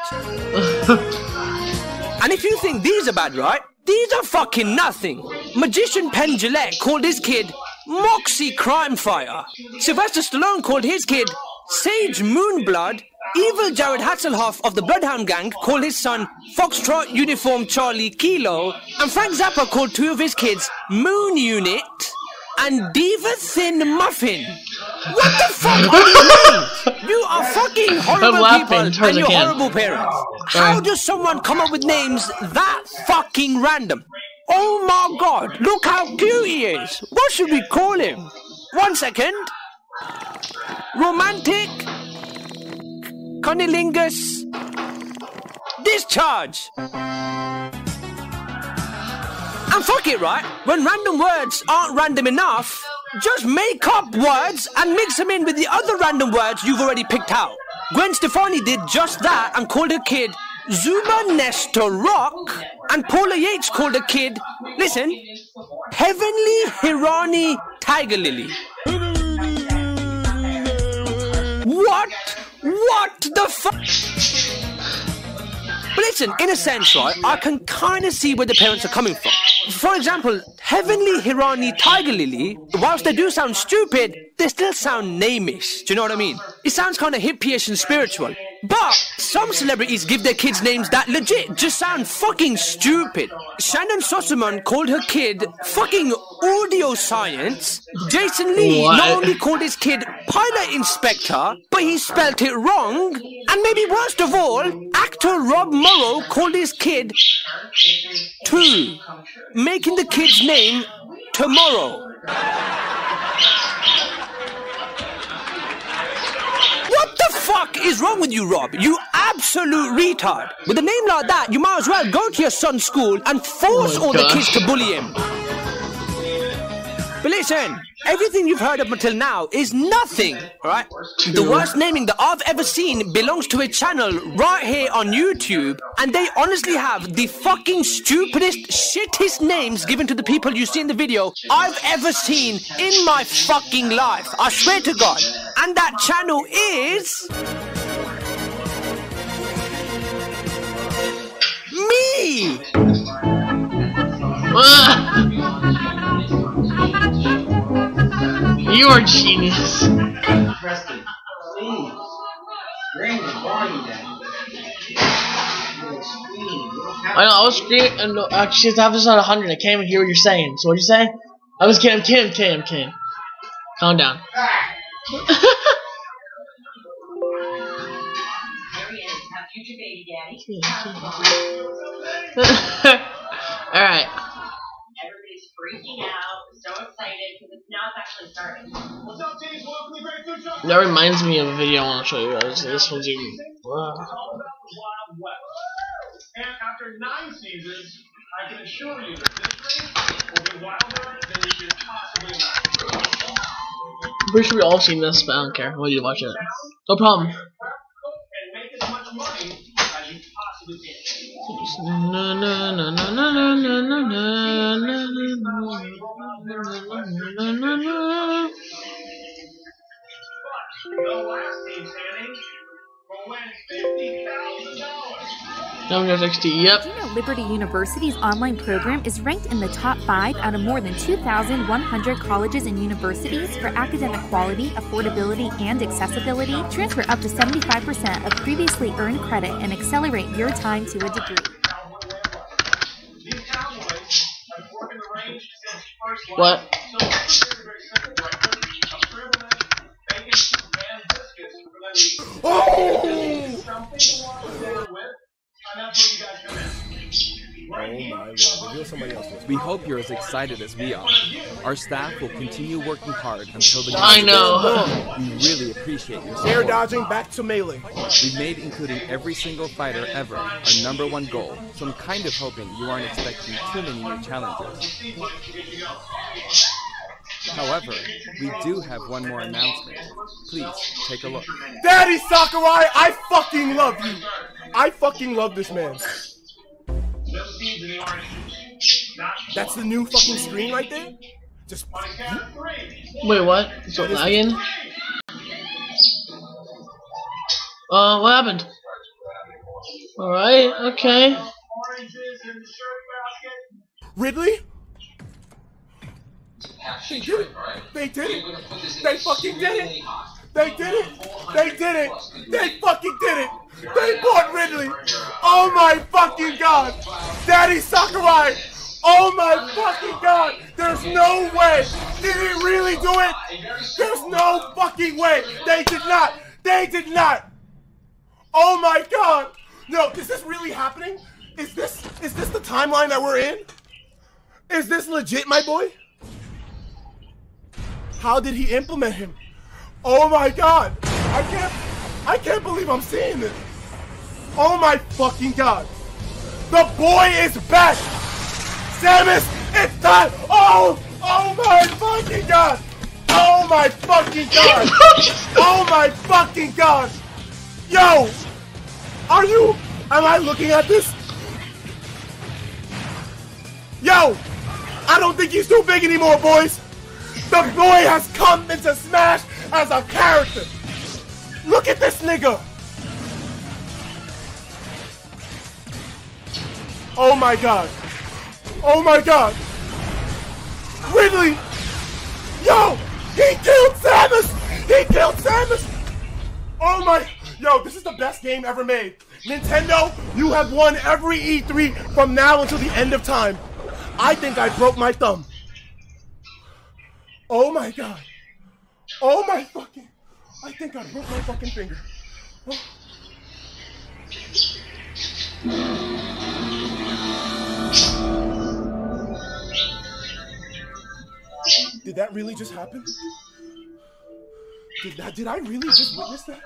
And if you think these are bad, right? These are fucking nothing. Magician Penn Jillette called his kid Moxie Crimefire. Sylvester Stallone called his kid Sage Moonblood. Evil Jared Hasselhoff of the Bloodhound Gang called his son Foxtrot Uniform Charlie Kilo. And Frank Zappa called two of his kids Moon Unit and Diva Thin Muffin. What the fuck are these names? You are fucking horrible people and you're horrible parents. How does someone come up with names that fucking random? Oh my god, look how cute he is. What should we call him? 1 second. Romantic Cunnilingus Discharge. And fuck it, right? When random words aren't random enough, just make up words and mix them in with the other random words you've already picked out. Gwen Stefani did just that and called her kid Zuma Nestor Rock, and Paula Yates called her kid, listen, Heavenly Hirani Tiger Lily. What the fuck? But listen, in a sense, right, I can kind of see where the parents are coming from. For example, Heavenly Hirani Tiger Lily, whilst they do sound stupid, they still sound name-ish. Do you know what I mean? It sounds kind of hippie-ish and spiritual. But some celebrities give their kids names that legit just sound fucking stupid. Shannon Sossamon called her kid fucking Audio Science. Jason Lee not only called his kid Pilot Inspector, but he spelt it wrong. And maybe worst of all, actor Rob Morrow called his kid Two, making the kid's name Tomorrow. What the fuck is wrong with you, Rob? You absolute retard. With a name like that, you might as well go to your son's school and force all the kids to bully him. But listen, everything you've heard up until now is nothing, alright? The worst naming that I've ever seen belongs to a channel right here on YouTube, and they honestly have the fucking stupidest, shittest names given to the people you see in the video I've ever seen in my fucking life. I swear to God. And that channel is... me! You are genius. Preston, please. Bring the volume down. I know, I was screaming, and actually, I was at 100. I can't even hear what you're saying. So, what'd you say? I was kidding, I'm kidding. Calm down. Alright. Everybody's freaking out, so excited, because now it's actually starting. What's up, teams? Welcome to the Great Food Show. That reminds me of a video I want to show you guys. This one's even... And after 9 seasons, I can assure you that this dream will be wilder than you could possibly imagine. I'm pretty sure we all seen this, but I don't care. I want you to watch it. No problem. And make as much money as you possibly can. The last team standing will win $50,000. Yep. Did you know Liberty University's online program is ranked in the top 5 out of more than 2,100 colleges and universities for academic quality, affordability, and accessibility? Transfer up to 75% of previously earned credit and accelerate your time to a degree. What? We hope you're as excited as we are. Our staff will continue working hard until the I know. We really appreciate your support. Air dodging back to melee. We've made including every single fighter ever our #1 goal, so I'm kind of hoping you aren't expecting too many new challenges. However, we do have one more announcement. Please, take a look. Daddy Sakurai, I fucking love you! I fucking love this man. That's the new fucking screen right there? Just... Wait, what? Is it lagging? What happened? Alright, okay. Ridley? They did it! They did it! They fucking did it! They did it! They did it! They fucking did it! They bought Ridley! Oh my fucking god! Daddy Sakurai! Oh my fucking god! There's no way. Did he really do it? There's no fucking way. They did not. They did not. Oh my god. No, is this really happening? Is this the timeline that we're in? Is this legit, my boy? How did he implement him? Oh my god. I can't believe I'm seeing this. Oh my fucking god. The boy is back. Samus, it's time. Oh my fucking god. Oh my fucking god. Oh my fucking god. Yo, am I looking at this? Yo, I don't think he's too big anymore, boys. The boy has come into Smash as a character. Look at this nigga. Oh my god. Oh my god. Ridley. Yo, he killed Samus. He killed Samus. Oh my. Yo, this is the best game ever made. Nintendo, you have won every E3 from now until the end of time. I think I broke my thumb. Oh my god. Oh my fucking. I think I broke my fucking finger. Oh. Did that really just happen? Did I really just witness that?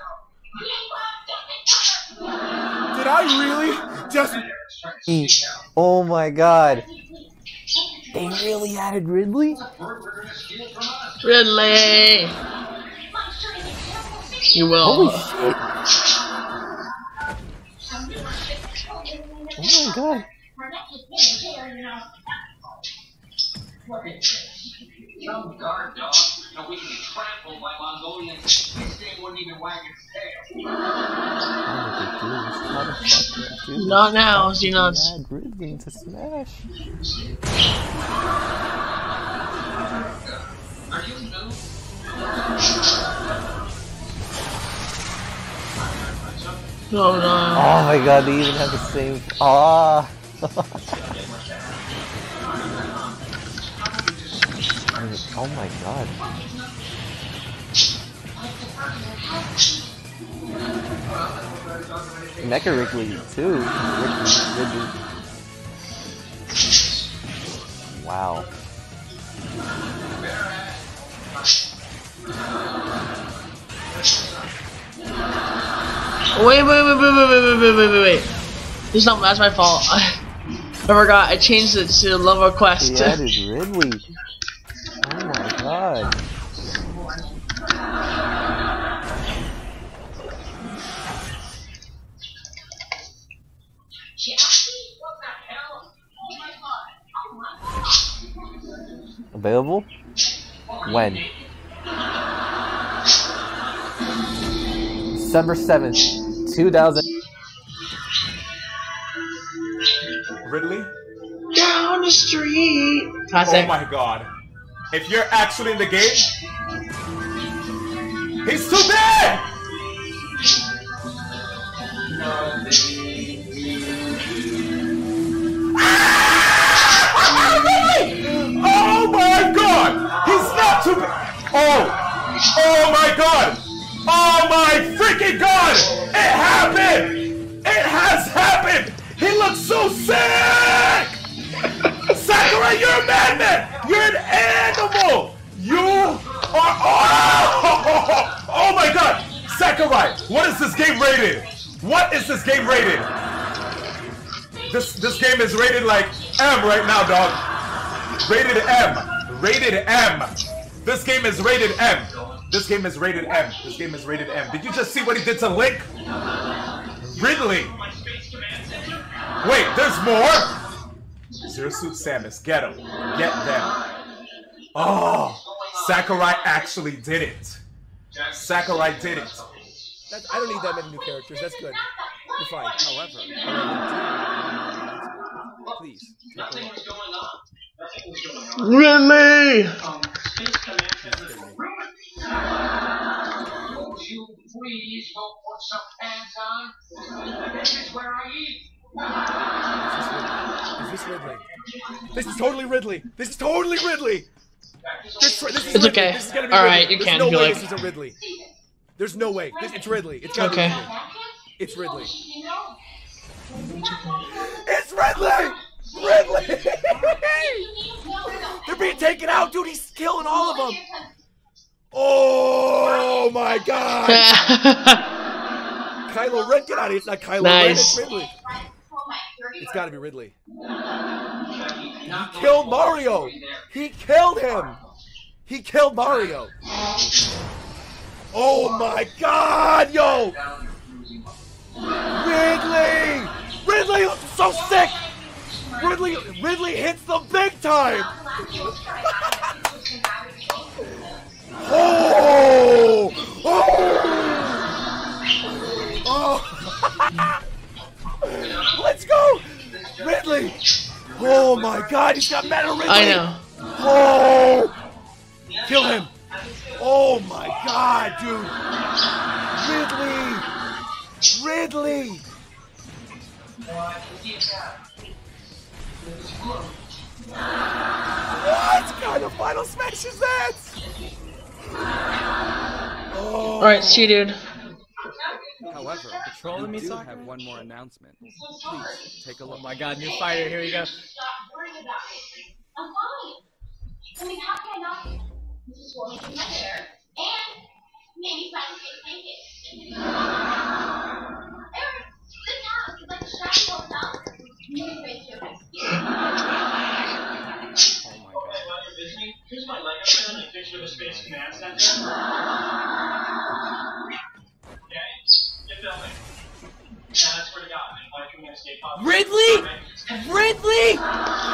Did I really just... Oh my god. They really added Ridley? Ridley! You will. Holy shit. Oh my god. Some guard dog, so we can be trampled by Mongolians. This thing wouldn't even wag its tail. Not now, Xenox. Add Ridley into Smash. Are you new? No, no. Oh my god, they even have the same. Ah. Oh my god. Mecha Ridley too. Ridley. Wow. Wait. That's my fault. I forgot. I changed it to Lava Quest. He added Ridley. Oh my god. Available? When? December 7th, 2000. Ridley? Down the street. Classic. Oh my god. If you're actually in the game, he's too big! Oh my god! He's not too big! Oh my god! Oh my freaking god! It happened! It has happened! He looks so sick! Sakurai, you're a madman! You're an animal! You are... Oh my god! Sakurai, what is this game rated? What is this game rated? This game is rated like M right now, dog. Rated M. Rated M. This game is rated M. This game is rated M. This game is rated M. Did you just see what he did to Link? Ridley. Wait, there's more? Zero Suit Samus. Get him. Get them. Oh, Sakurai actually did it. Sakurai did it. I don't need that many new characters. That's good. You're fine. However, please. Really? You please go put some pants on. This is where I eat. Is this Ridley. This is totally Ridley. This is totally Ridley. This is It's Ridley. okay. This is gonna be Alright, Ridley. you There's can. no You're way like... this isn't Ridley. There's no way. It's Ridley. It's gotta Okay. be Ridley. It's Ridley. It's Ridley! Ridley! They're being taken out, dude. He's killing all of them. Oh my God! Kylo Ren, get out of here! It's not Kylo Ren. It's Ridley. It's got to be Ridley. He killed Mario. He killed him. He killed Mario. Oh my God, yo! Ridley! Ridley looks so sick! Ridley hits them big time! Oh! Oh! Oh! Let's go! Ridley! Oh my God, he's got metal Ridley! I know. Oh! Kill him! Oh my God, dude! Ridley! Ridley! What kind of final smash is that? Oh. Alright, see you, dude. However, Patrol we me, do Soccer? have one more announcement. Please take a look. Oh my God, new fighter. Here we go. I'm fine. I mean, how can I not just want to do my hair and maybe finally get naked? Eric, this house is like a shiny old house. You can face your Here's my Lego set and a picture of a Space Command Center. Okay, get filming. And I swear to God, my wife can escape possible. Ridley! Ridley!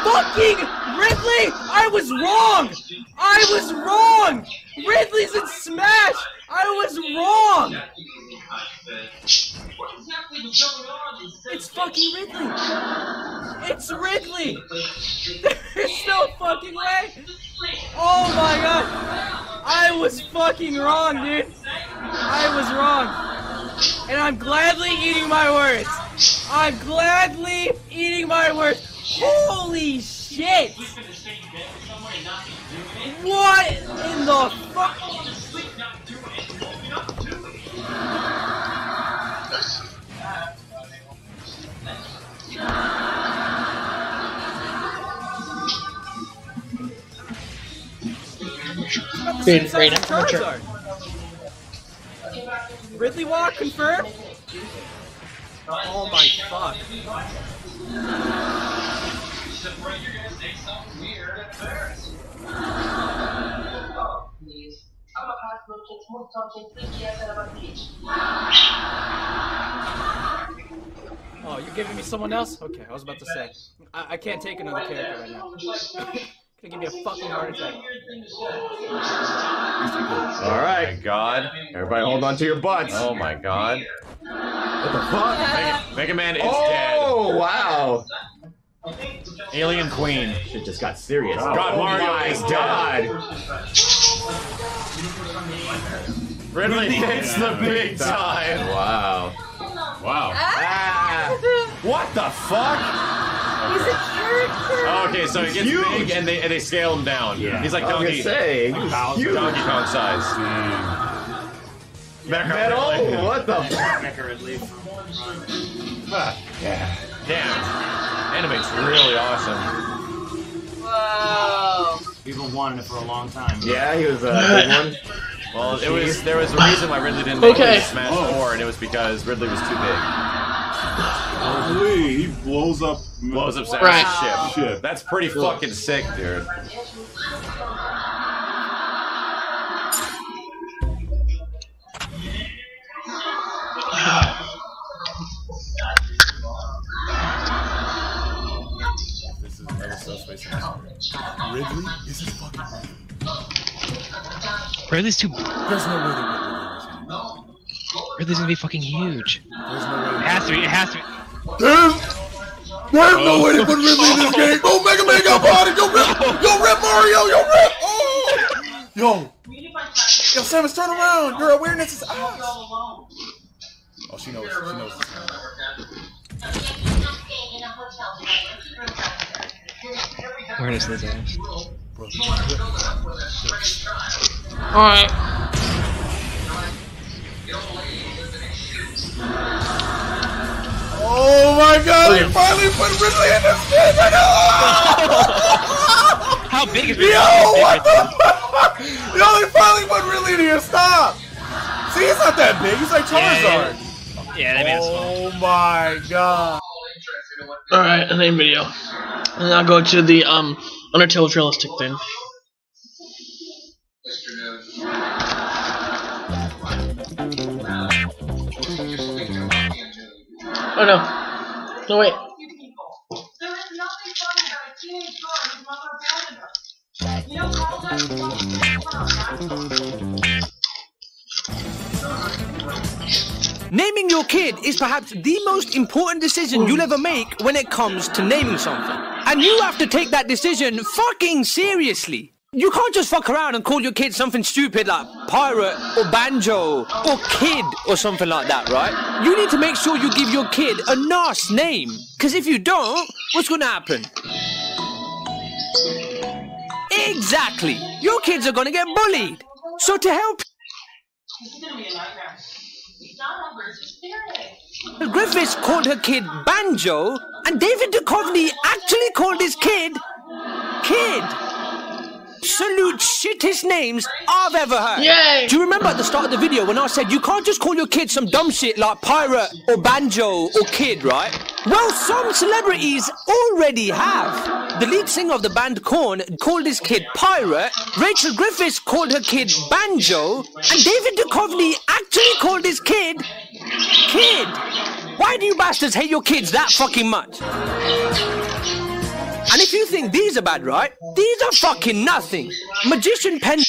Fucking Ridley! I was wrong! I was wrong! Ridley's in Smash! I was wrong! It's fucking Ridley! It's Ridley! There's no fucking way! Oh my God! I was fucking wrong, dude! I was wrong! And I'm gladly eating my words! I'm gladly eating my words! Holy shit! What in the fuck? Dude, right now, Ridley Walk confirmed? Oh my fuck. Oh, you're giving me someone else? Okay, I was about to say. I can't take another character right now. Gonna give me a fucking heart attack. Alright, God. Everybody hold on to your butts. Oh my God. What the fuck? Mega Man is dead. Oh, wow. Alien Queen. Shit just got serious. God, Mario is dead. Ridley hits the big time. Wow. Wow. Ah. What the fuck? He's a character. Oh, okay, so he gets big and they scale him down. Yeah. He's like Donkey Kong size. Metal? What the fuck? Mecha Ridley. Yeah. Damn. Animate's really awesome. Whoa. People wanted it for a long time. Yeah, he was a big one. Well, there was a reason why Ridley didn't make it to Smash 4, and it was because Ridley was too big. Holy, he blows up Samus' ship. That's pretty fucking sick, dude. This is another subspace. Ridley? This is fucking Ridley. Ridley's too. There's no way they put Ridley's gonna be fucking huge. There's no way. It has to be. It has to be. There's no way to put Ridley in this game. Oh, Mega Man got bodied. Yo, rip Mario. Yo, rip. Oh. Yo, Samus, turn around. Your awareness is out. Oh, she knows. She knows. Where does Liz at? Alright. Oh my god, they finally put Ridley in this game! How big is Ridley? Yo, what the fuck? Yo, they finally put Ridley in here, stop! See, he's not that big, he's like Charizard. Yeah, they made it small. Oh my god. Alright, a name video. And I'll go to the Undertale realistic thing. Oh no. No wait. There is nothing funny about a teenage girl whose mother abandoned her. You know, all that Naming your kid is perhaps the most important decision you'll ever make when it comes to naming something. And you have to take that decision fucking seriously. You can't just fuck around and call your kid something stupid like Pirate or Banjo or Kid or something like that, right? You need to make sure you give your kid a nice name. Because if you don't, what's going to happen? Exactly. Your kids are going to get bullied. So to help... Griffiths called her kid Banjo, and David Duchovny actually called his kid... Kid. Absolute shittest names I've ever heard. Yay! Do you remember at the start of the video when I said you can't just call your kid some dumb shit like Pirate or Banjo or Kid, right? Well, some celebrities already have. The lead singer of the band Korn called his kid Pirate, Rachel Griffiths called her kid Banjo, and David Duchovny actually called his kid... Kid. Why do you bastards hate your kids that fucking much? And if you think these are bad, right? These are fucking nothing. Magician Pen...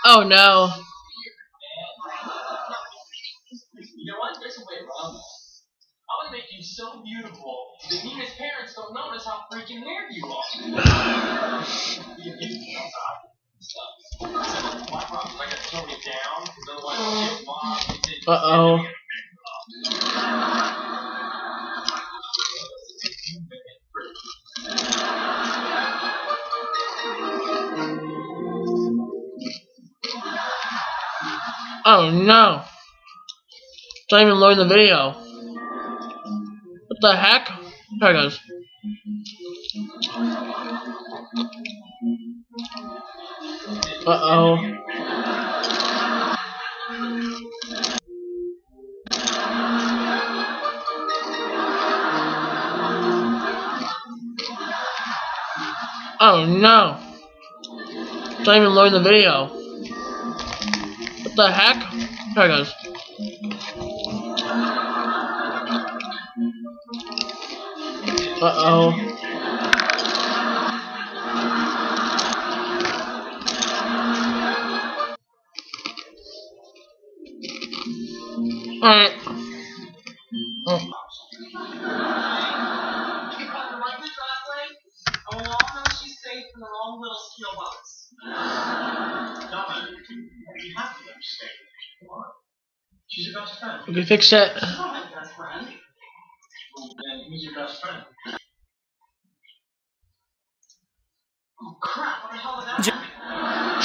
Oh no. You know what? There's a way around this. I'm gonna make you so beautiful that Nina's parents don't notice how freaking weird you are. Uh-oh. Oh no. It's not even loading the video. What the heck? There it goes. Uh-oh. Oh no. It's not even loading the video. What the heck? There it goes. Uh-oh. Alright. Oh. In the wrong little skill box. Donna, you have to understand. Come on. She's your best friend. We fixed it. She's not my best friend. And who's your best friend? Oh crap, what the hell is that?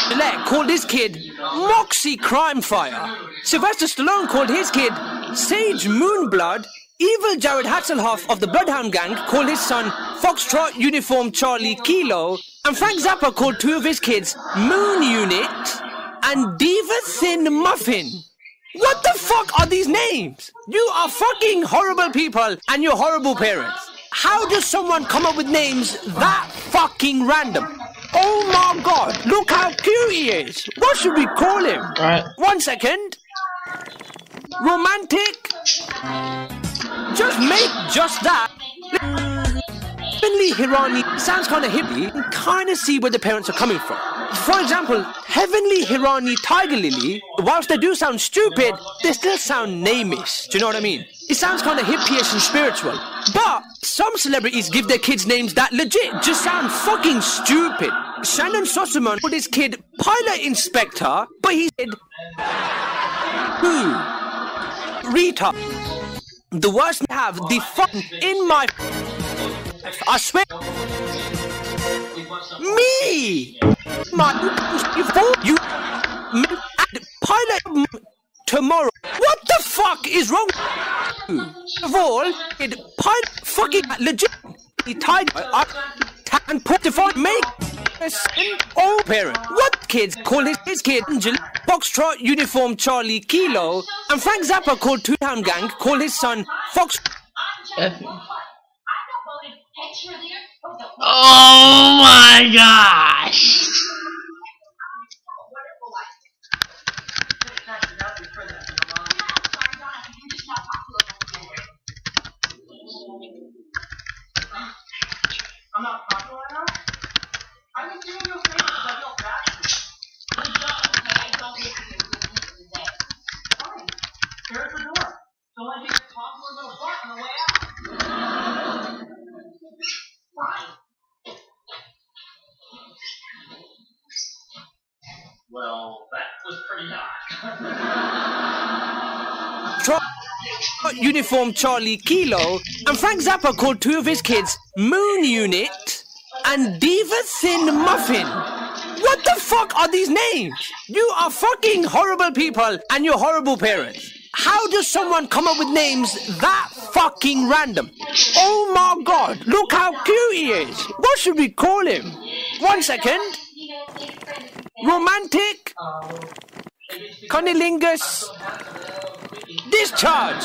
Gillette called his kid Moxie Crimefire. Sylvester Stallone called his kid Sage Moonblood. Evil Jared Hasselhoff of the Bloodhound Gang called his son Foxtrot Uniform Charlie Kilo, and Frank Zappa called two of his kids Moon Unit and Diva Thin Muffin. What the fuck are these names? You are fucking horrible people and you're horrible parents. How does someone come up with names that fucking random? Oh my god, look how cute he is. What should we call him? Alright. 1 second. Romantic? Just make just that. Heavenly Hirani sounds kind of hippie and kind of see where the parents are coming from. For example, Heavenly Hirani Tiger Lily, whilst they do sound stupid, they still sound name-ish. Do you know what I mean? It sounds kind of hippie-ish and spiritual. But some celebrities give their kids names that legit just sound fucking stupid. Shannon Sossamon put his kid pilot inspector, but he said, retard. The worst I have the fuck in my. I swear. Me! You pilot tomorrow. What the fuck is wrong with you? Of all, it pilot fucking legit. Tiger and put the phone make all parent. What kids call his kid Angel Foxtrot Uniform Charlie Kilo, and Frank Zappa called Two Town Gang call his son Fox. Oh my gosh! I'm not popular enough? I was doing you a favor because I feel bad for you. Good job, okay? I don't get you today. Fine. There's the door. Don't let me get popular little butt on the way out. Fine. Well, that was pretty hot. Uniform Charlie Kilo, and Frank Zappa called two of his kids Moon Unit and Diva Thin Muffin. What the fuck are these names? You are fucking horrible people and you're horrible parents. How does someone come up with names that fucking random? Oh my god, look how cute he is. What should we call him? 1 second. Romantic Cunnilingus Discharge.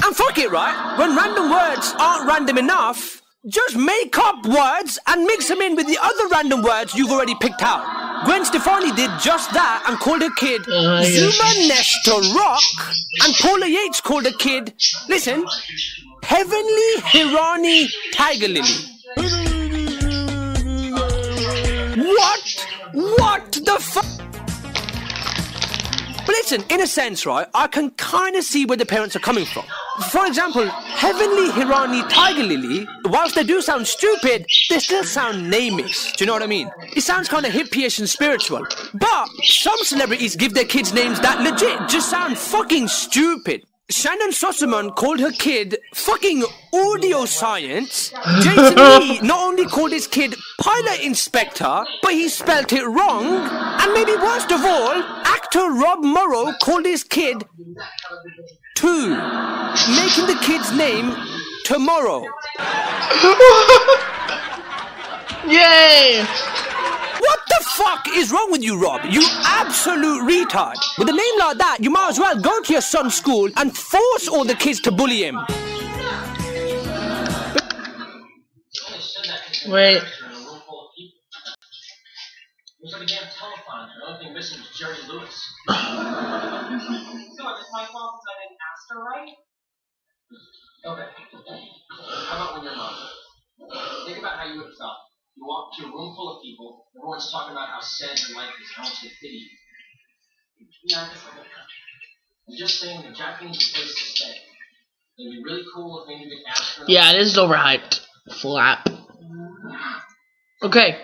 And fuck it, right? When random words aren't random enough, just make up words and mix them in with the other random words you've already picked out. Gwen Stefani did just that and called her kid Zuma Nestor Rock, and Paula Yates called her kid, listen, Heavenly Hirani Tiger Lily. What the fuck? But listen, in a sense, right, I can kind of see where the parents are coming from. For example, Heavenly Hirani Tiger Lily, whilst they do sound stupid, they still sound name-ish. Do you know what I mean? It sounds kind of hippie-ish and spiritual. But some celebrities give their kids names that legit just sound fucking stupid. Shannon Sossamon called her kid fucking Audio Science. Jason Lee not only called his kid Pilot Inspector, but he spelt it wrong. And maybe worst of all, actor Rob Morrow called his kid Two, making the kid's name Tomorrow. Yay! What the fuck is wrong with you, Rob? You absolute retard. With a name like that, you might as well go to your son's school and force all the kids to bully him. Wait. There's a damn telephone. The only thing missing is Jerry Lewis. So, it's my fault because I didn't ask her right? Okay. How about when you're mom? Think about how you would have felt. You walk to a room full of people, everyone's talking about how sad your life is, how much they pity you. Yeah, I guess I don't know. I'm just saying that Jackie's a place to stay. It'd be really cool if maybe you could ask her. Yeah, it is overhyped. Flap. Okay.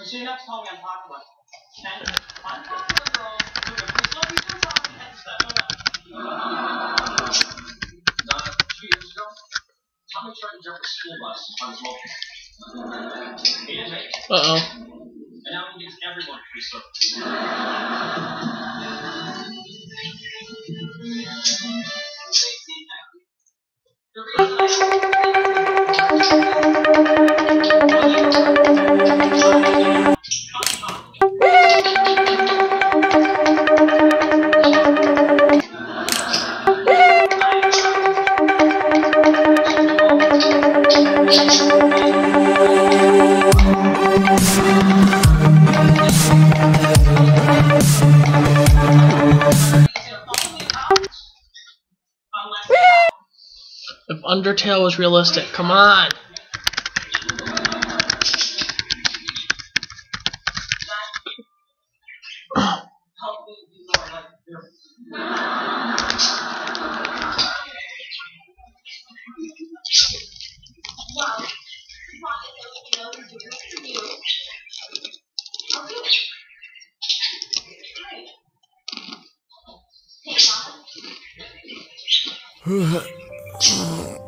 So you're not telling me I'm popular. And I'm popular, girl. Please don't be so talking and stuff. 2 years ago, Tommy tried to jump a school bus on his moped. He didn't make it. Uh-oh. And now he gives everyone free service. If Undertale was realistic, come on.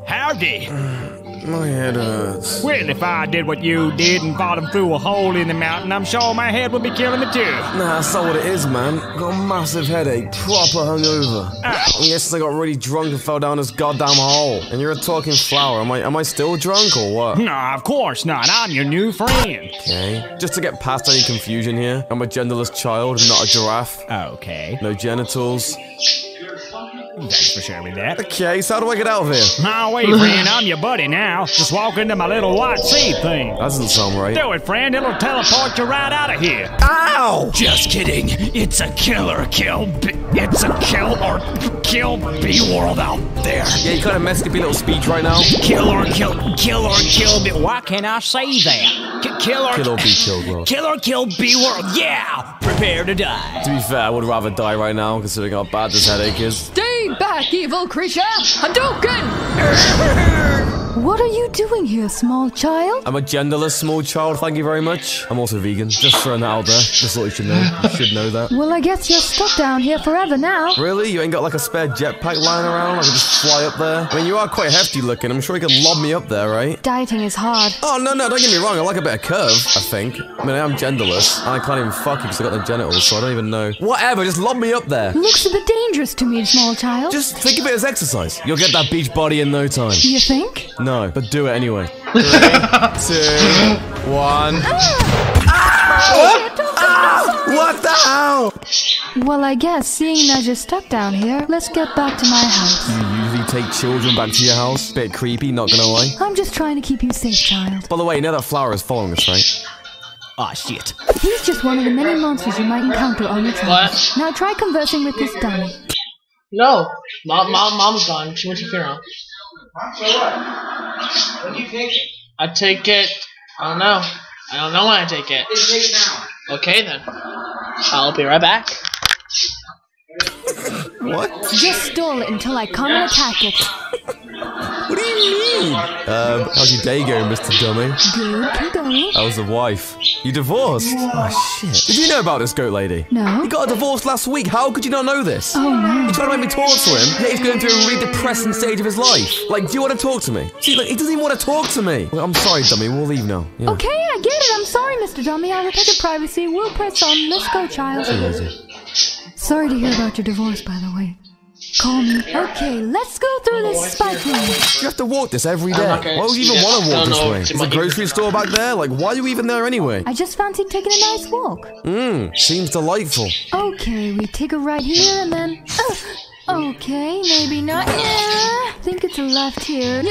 Howdy. My head hurts. Well, if I did what you did and fought him through a hole in the mountain, I'm sure my head would be killing me too. Nah, that's not what it is, man. Got a massive headache, proper hungover. I guess I got really drunk and fell down this goddamn hole. And you're a talking flower. Am I still drunk or what? Nah, of course not. I'm your new friend. Okay. Just to get past any confusion here, I'm a genderless child, not a giraffe. Okay. No genitals. Thanks for sharing that. Okay, so how do I get out of here? Now wait, friend, I'm your buddy now. Just walk into my little white seed thing. That doesn't sound right. Do it, friend. It'll teleport you right out of here. Ow! Just kidding. It's a killer kill. It's a kill bee world out there. Yeah, you kind of messed up your little speech right now. Kill bee. Why can't I say that? Kill or be killed world. Kill bee world. Yeah. Prepare to die. To be fair, I would rather die right now, considering how bad this headache is. Stay back, evil creature! Hadouken! What are you doing here, small child? I'm a genderless small child, thank you very much. I'm also vegan. Just throwing that out there. Just thought you should know. You should know that. Well, I guess you're stuck down here forever now. Really? You ain't got like a spare jetpack lying around? I could just fly up there? I mean, you are quite hefty looking. I'm sure you could lob me up there, right? Dieting is hard. Oh, no, don't get me wrong. I like a bit of curve, I think. I mean, I am genderless, and I can't even fuck you because I got no genitals, so I don't even know. Whatever, just lob me up there. Looks a bit dangerous to me, small child. Just think of it as exercise. You'll get that beach body in no time. You think? No, but do it anyway. 3, 2, 1. What the hell? Well, I guess, seeing as you're stuck down here, let's get back to my house. You usually take children back to your house? Bit creepy, not gonna lie. I'm just trying to keep you safe, child. By the way, now that flower is following us, right? Ah, shit. He's just one of the many monsters you might encounter on your travels. Now try conversing with this dummy. No. Mom's gone. She went to funeral. So what? When do you take it? I take it. I don't know. I don't know when I take it. Just take it now. Okay then. I'll be right back. What? Just stall it until I come and attack it. What do you mean? How's your day going, Mr. Dummy? Good, keep going. How's the wife? You divorced? Oh, shit. Did you know about this goat lady? No. He got a divorce last week. How could you not know this? Oh, no. You're trying to make me talk to him, yet he's going through a really depressing stage of his life. Like, do you want to talk to me? See, like, he doesn't even want to talk to me. Well, I'm sorry, Dummy. We'll leave now. Yeah. Okay, I get it. I'm sorry, Mr. Dummy. I respect your privacy. We'll press on. Let's go, child. Sorry to hear about your divorce, by the way. Call me. Okay, let's go through this spike room. You have to walk this every day. Why would you even want to walk this way? Is the grocery store back there? Like, why are you even there anyway? I just fancied taking a nice walk. Seems delightful. Okay, we take a right here and then... okay, maybe not. Yeah, think it's a left here.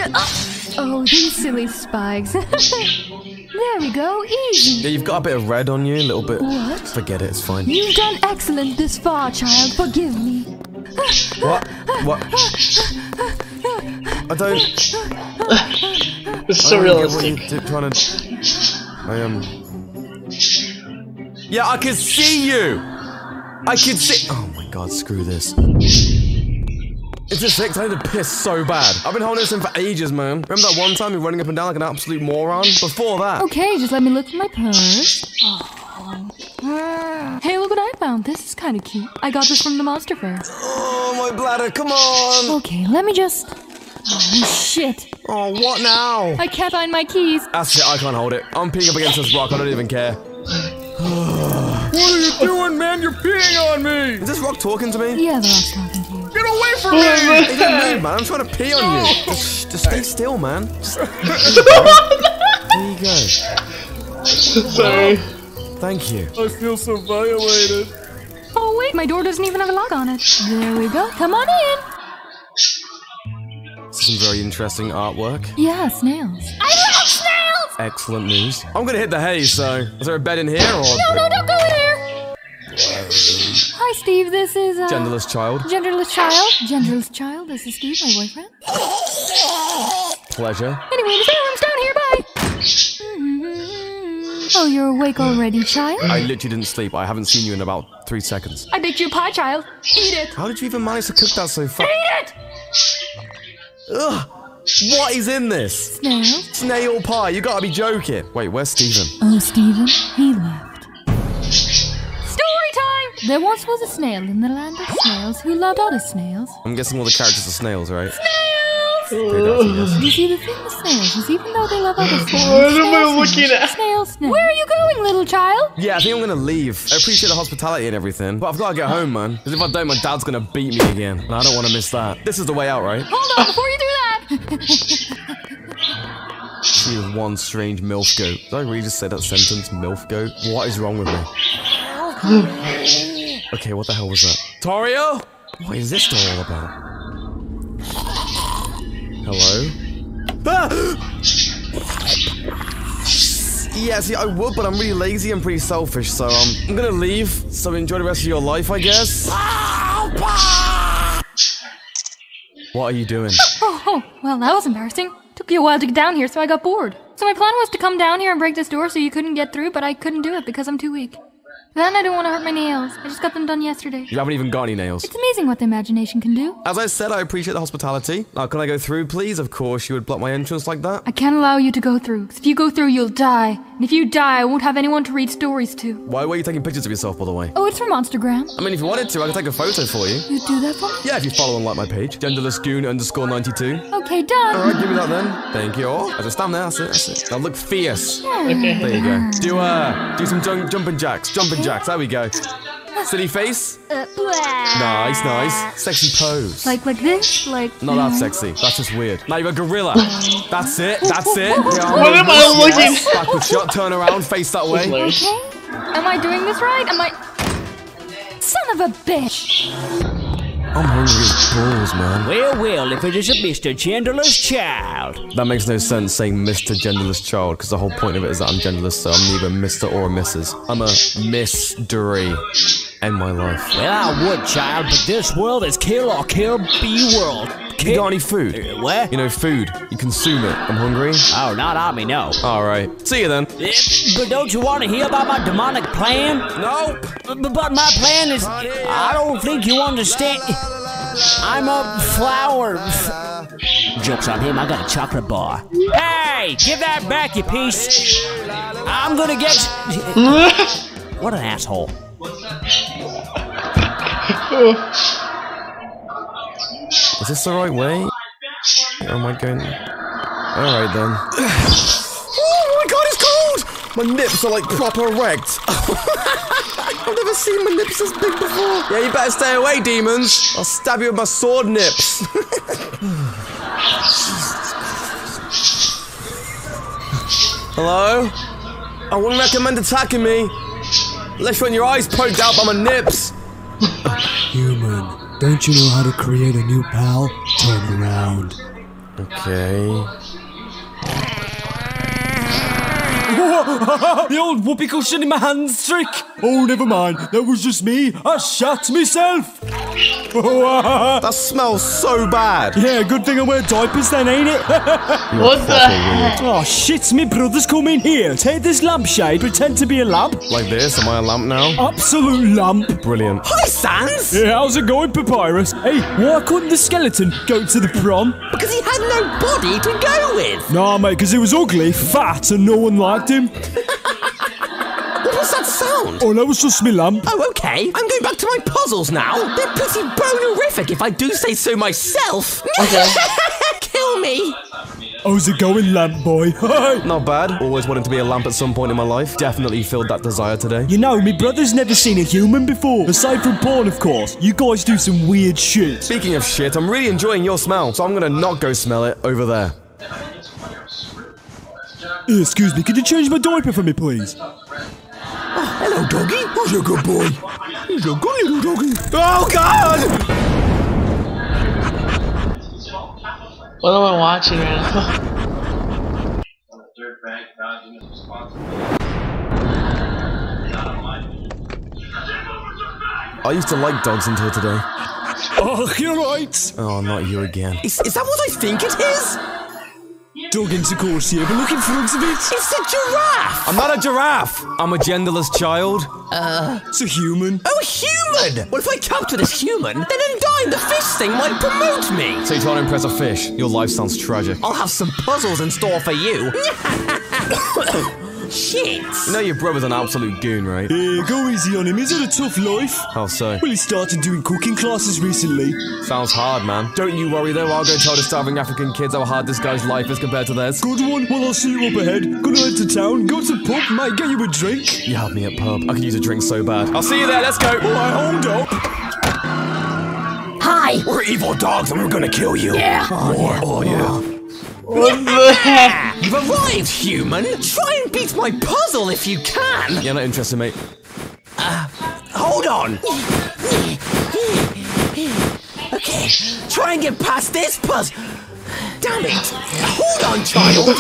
Oh, these silly spikes. There we go, easy. Yeah, you've got a bit of red on you, a little bit. What? Forget it, it's fine. You've done excellent this far, child. Forgive me. What? I don't... It's so realistic. Yeah, I can see you! I can see... Oh my god, screw this. It's just sick, I need to piss so bad. I've been holding this in for ages, man. Remember that one time you were running up and down like an absolute moron? Before that. Okay, just let me look at my purse. Hey, look what I found. This is kind of cute. I got this from the monster fair. Oh, my bladder, come on! Okay, let me just... Oh, shit. Oh, what now? I can't find my keys. That's it, I can't hold it. I'm peeing up against this rock, I don't even care. What are you doing, man? You're peeing on me! Is this rock talking to me? Yeah, the rock's talking to you. Get away from me! Hey, don't move, man. I'm trying to pee on you. Just stay still, man. There you go. Sorry. Thank you. I feel so violated. Oh, wait, my door doesn't even have a lock on it. There we go. Come on in. Some very interesting artwork. Yeah, snails. I love snails! Excellent news. I'm gonna hit the hay, so... Is there a bed in here, or...? No, don't go in here! Hi, Steve, this is, Genderless child. Genderless child. Genderless child, this is Steve, my boyfriend. Pleasure. Anyway, the room's down here, bye! Oh, you're awake already, child? I literally didn't sleep. I haven't seen you in about 3 seconds. I baked you a pie, child. Eat it! How did you even manage to cook that so fast? Eat it! Ugh! What is in this? Snail. Snail pie, you gotta be joking. Wait, where's Steven? Oh, Steven, he left. Story time! There once was a snail in the land of snails who loved other snails. I'm guessing all the characters are snails, right? Snails! You see, the thing with snails is even though they love other snails, What am I looking at? Snails. Where are you going, little child? Yeah, I think I'm gonna leave. I appreciate the hospitality and everything, but I've gotta get home, man. Because if I don't, my dad's gonna beat me again. And I don't want to miss that. This is the way out, right? Hold on, before you do that! She was one strange MILF goat. Did I really just say that sentence? MILF goat? What is wrong with me? Okay, what the hell was that? Torio? What is this door all about? Hello? Ah! Yeah, see, I would, but I'm really lazy and pretty selfish, so I'm gonna leave. So enjoy the rest of your life, I guess. What are you doing? Oh, well, that was embarrassing. Took you a while to get down here, so I got bored. So my plan was to come down here and break this door so you couldn't get through, but I couldn't do it because I'm too weak. Then I don't want to hurt my nails. I just got them done yesterday. You haven't even got any nails. It's amazing what the imagination can do. As I said, I appreciate the hospitality. Now, can I go through, please? Of course, you would block my entrance like that. I can't allow you to go through, because if you go through, you'll die. And if you die, I won't have anyone to read stories to. Why were you taking pictures of yourself, by the way? Oh, it's from Monstergram. I mean, if you wanted to, I could take a photo for you. You'd do that for me? Yeah, if you follow and like my page. Genderlessgoon_92. Okay, done. Alright, give me that then. Thank you. Oh, I just stand there, that's it. Now look fierce. Okay. There you go. Do some jumping jacks. Jumping jacks, there we go. Silly face. Nice. Sexy pose. Like this? Like... Not that sexy. That's just weird. Now you're a gorilla. That's it. Yeah, what am I looking at? Backward shot, turn around, face that way. Okay. Am I doing this right? Am I... Son of a bitch! I'm hungry as balls, man. Well, if it isn't Mr. Genderless Child. That makes no sense saying Mr. Genderless Child, because the whole point of it is that I'm genderless, so I'm neither Mr. or a Mrs. I'm a mystery. End my life. Well, I would, child, but this world is kill or kill be world. You got any food? What? You know, food. You consume it. I'm hungry. Oh, not on me, no. Alright. See you then. But don't you want to hear about my demonic plan? Nope. But my plan is... I don't think you understand. I'm a flower. Joke's on him, I got a chocolate bar. Hey! Give that back, you piece. I'm gonna get... What an asshole. Is this the right way? Or am I going... Alright then. Oh my god, it's cold! My nips are like proper wrecked. I've never seen my nips this big before. Yeah, you better stay away, demons. I'll stab you with my sword nips. Hello? I wouldn't recommend attacking me. Unless you want your eyes poked out by my nips. Human, don't you know how to create a new pal? Turn around. Okay. The old whoopee cushion in my hands trick. Oh, never mind. That was just me. I shot myself. That smells so bad. Yeah, good thing I wear diapers then, ain't it? What the heck? Oh, shit, me brother's come in here. Take this lampshade, pretend to be a lamp. Like this? Am I a lamp now? Absolute lamp. Brilliant. Hi, Sans. Yeah, how's it going, Papyrus? Hey, why couldn't the skeleton go to the prom? Because he had no body to go with. Nah, mate, because he was ugly, fat, and no one liked him. What was that sound? Oh, that was just me lamp. Oh, okay. I'm going back to my puzzles now. They're pretty bonerific, if I do say so myself. Okay. Kill me. How's it going, lamp boy? Not bad. Always wanted to be a lamp at some point in my life. Definitely filled that desire today. You know, me brother's never seen a human before. Aside from porn, of course. You guys do some weird shit. Speaking of shit, I'm really enjoying your smell, so I'm gonna not go smell it over there. Excuse me, could you change my diaper for me, please? Oh, hello, doggy. Who's a good boy? He's a good little doggy. Oh, God! What am I watching right now? I used to like dogs until today. Oh, you're right. Oh, not you again. Is that what I think it is? Dog intercourse here, but looking fruits of it. It's a giraffe! I'm not a giraffe! I'm a genderless child. It's a human. Oh, a human! Well, if I capture this human, then undying the fish thing might promote me. So you're trying to impress a fish? Your life sounds tragic. I'll have some puzzles in store for you. Shit. You know your brother's an absolute goon, right? Go easy on him. He's had a tough life. How so? Well, he started doing cooking classes recently. Sounds hard, man. Don't you worry, though. I'll go tell the starving African kids how hard this guy's life is compared to theirs. Good one. Well, I'll see you up ahead. Gonna head to town, go to pub, might get you a drink. You have me at pub. I could use a drink so bad. I'll see you there. Let's go. Alright, hold up. Hi! We're evil dogs and we're gonna kill you. Yeah. Oh, yeah. What the heck? You've arrived, human! Try and beat my puzzle if you can! You're not interested, mate. Hold on! Okay, try and get past this puzzle. Damn it! Hold on, child!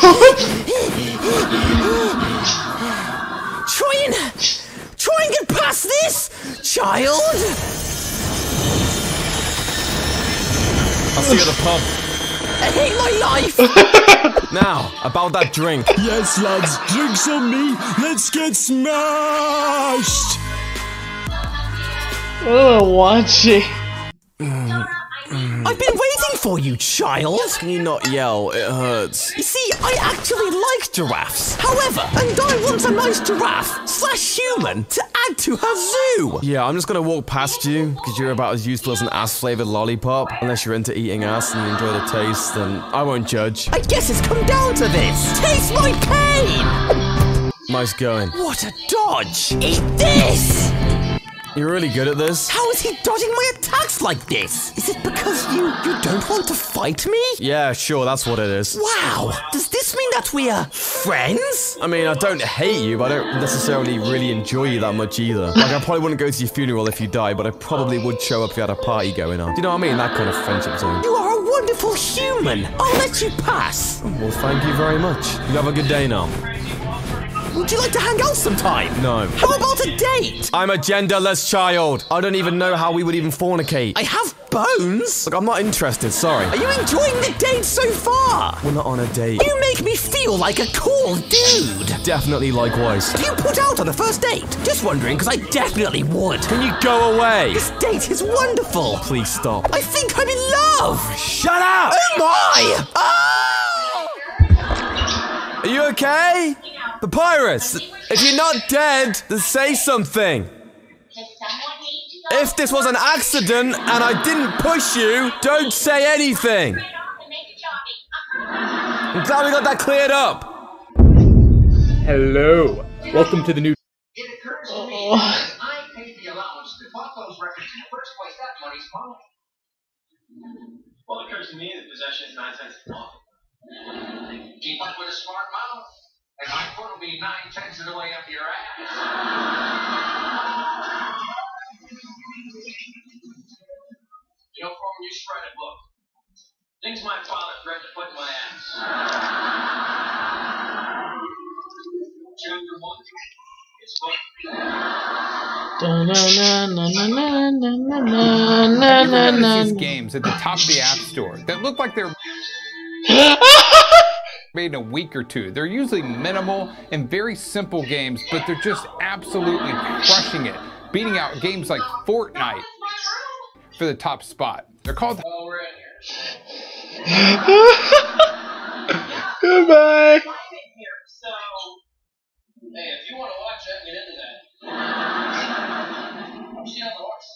Try and get past this, child! I'll see you at the pub. I hate my life! Now, about that drink. Yes, lads, drinks on me. Let's get smashed. Oh, watching. I've been waiting for you, child! Can you not yell? It hurts. You see, I actually like giraffes. However, and I want a nice giraffe/human to add to her zoo. Yeah, I'm just gonna walk past you, because you're about as useful as an ass-flavored lollipop. Unless you're into eating ass and you enjoy the taste, then I won't judge. I guess it's come down to this. Taste my pain! Nice going. What a dodge! Eat this! You're really good at this. How is he dodging my attacks like this? Is it because you don't want to fight me? Yeah, sure, that's what it is. Wow! Does this mean that we are friends? I mean, I don't hate you, but I don't necessarily really enjoy you that much either. Like, I probably wouldn't go to your funeral if you died, but I probably would show up if you had a party going on. Do you know what I mean? That kind of friendship zone. You are a wonderful human. I'll let you pass. Well, thank you very much. You have a good day now. Would you like to hang out sometime? No. How about a date? I'm a genderless child. I don't even know how we would even fornicate. I have bones. Look, I'm not interested, sorry. Are you enjoying the date so far? We're not on a date. You make me feel like a cool dude. Definitely likewise. Do you put out on a first date? Just wondering, because I definitely would. Can you go away? This date is wonderful. Please stop. I think I'm in love. Shut up! Oh my! Are you okay? Papyrus, if you're not dead, then say something. If this was an accident and I didn't push you, don't say anything. I'm glad we got that cleared up. Hello. Welcome to the new... It occurs to me, I paid the allowance to bought those records in the first place. That money's mine. Well, it occurs to me that possession is 9 cents a law. Keep up with a smart mouth, and my foot will be 9/10 of the way up your ass. You know, Foreman, you should write a book. Things my father threatened to put in my ass. Chapter 1. It's book. These games at the top of the App Store that look like they're made in a week or two. They're usually minimal and very simple games, but they're just absolutely crushing it, beating out games like Fortnite for the top spot. They're called... Oh, we're in Goodbye. So, hey, if you want to watch that, get into that. See on the horse.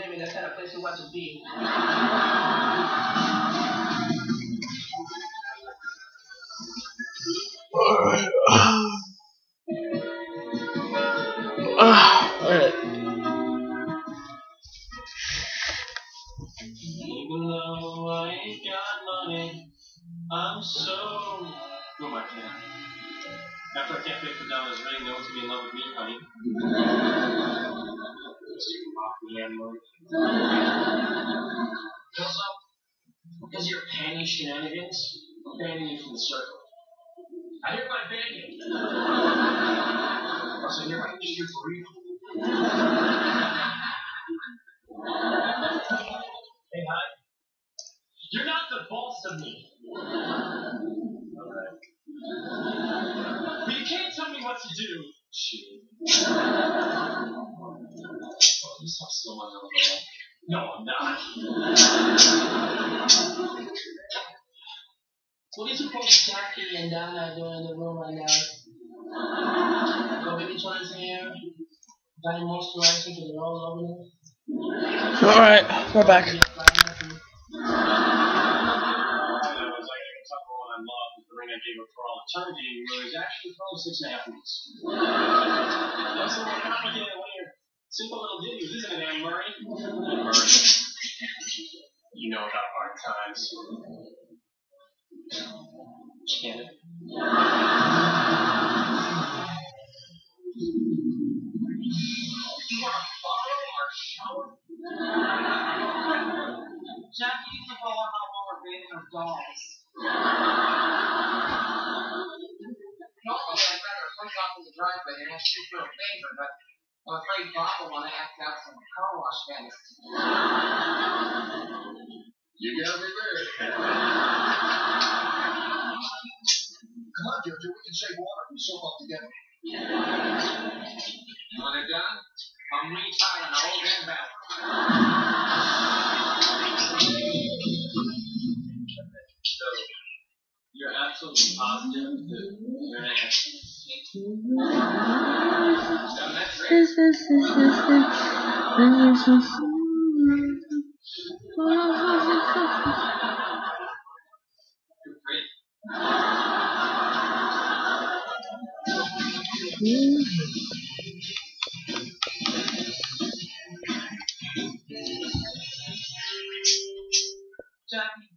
Miami, that's kind of place we want to be. Alright. Even though I ain't got money, I'm so. Who am I kidding? After I can't pay for Donna's ring, no one's gonna be in love with me, honey. You mock me, Anne-Marie. Also, because of your panty shenanigans, I'm banning you from the circle. I hereby ban you. Also, you're my eager for evil. Hey, hi. You're not the boss of me. Alright. But you can't tell me what to do. Shoot. Oh, you stop still my number. No, I'm not. What is it called Jackie and Donna doing in the room right now? Go baby toys in here. Dine moisturizing because they're all over there. Alright, we're back. I was like, I can talk about what I love, but the ring I gave her for all eternity was actually probably 6.5 weeks. That's a more complicated way of simple little ditties, isn't it, Anne-Marie? Anne-Marie, you know about hard times. Janet. You want to borrow our shower? Jackie needs to follow how long we're bathing our dolls. Normally, I'd rather push off in the driveway and ask you for a favor, but I'm afraid Bob will want to act out some car wash fantasy. You got me there. Come on, Jojo, we can save water and soap up together. When they're done, I'm retiring the whole damn bathroom. So, you're absolutely positive that you're an ass. Done that trick? You're great. Jackie,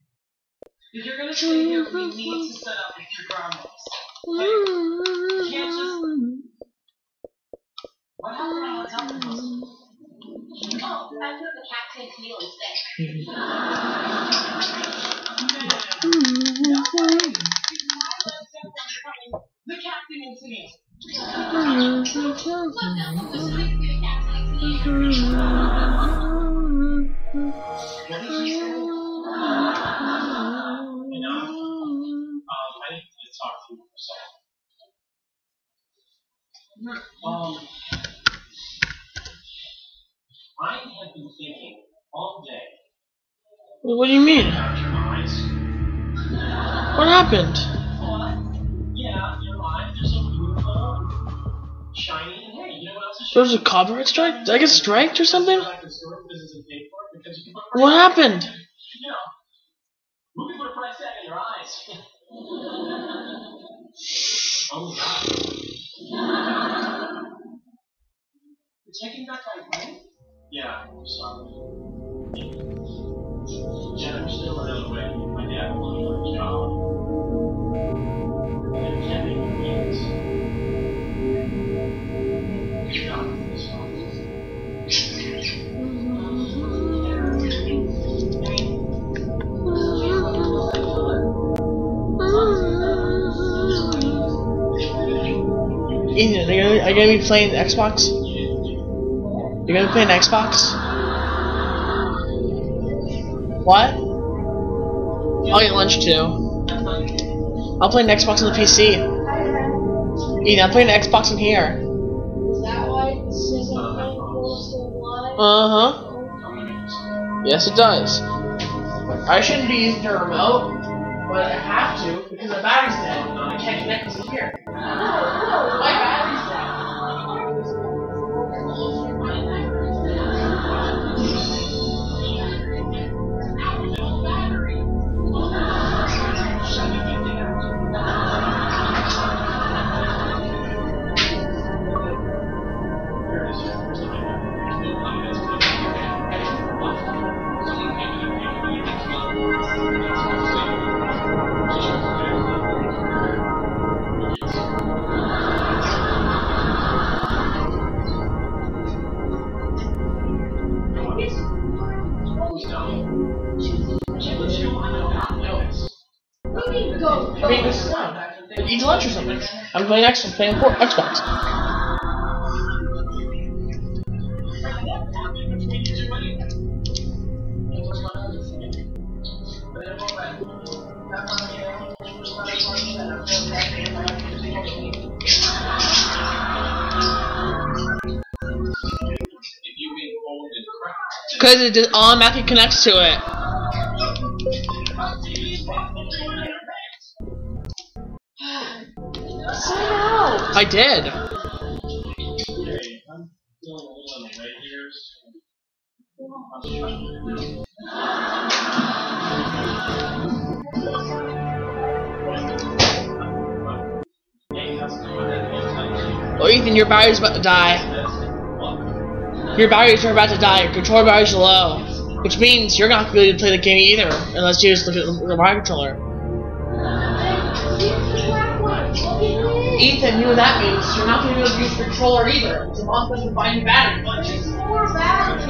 if you're gonna stay here, we need to set up with your grandmas. Okay? You can't just. What happened on top of us? Oh, I put the captain's meal instead. The captain is here. What did she say? I need to talk to you for a second. I have been thinking all day. What do you mean? About your eyes. What happened? Yeah, your eyes are so beautiful, shiny, and hey, you know what else is There was a copyright strike? Did I get striked or something? What happened? You know, movie put a price tag on your eyes. Oh, God. You're taking back my money? Yeah, I'm sorry. Jen, I'm still another way. My dad won't do a job. And Jen even means. You're not this office. Ethan, are you gonna be playing Xbox? You're gonna be playing Xbox? What? I'll get lunch too. I'll play an Xbox on the PC. Ethan, I'm playing an Xbox in here. Is that why it says I'm playing Uh-huh. Yes, it does. I shouldn't be using the remote, but I have to because my battery's dead. I can't connect this here. No, my battery's dead. I'm being this down. Eat lunch or something. I'm playing Xbox. Because it just automatically connects to it. I did. Oh, Ethan, your battery's about to die. Your batteries are about to die. Your controller battery's low. Which means you're not going to be able to play the game either. Unless you just look at the wire controller. Ethan, you know what that means. You're not going to be able to use the controller either. Because the mom's going to find your battery. More battery.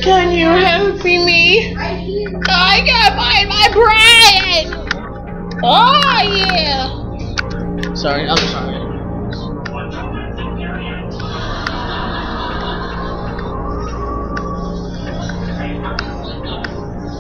Can you help me? I can't find my brain! Oh yeah! Sorry, I'm sorry.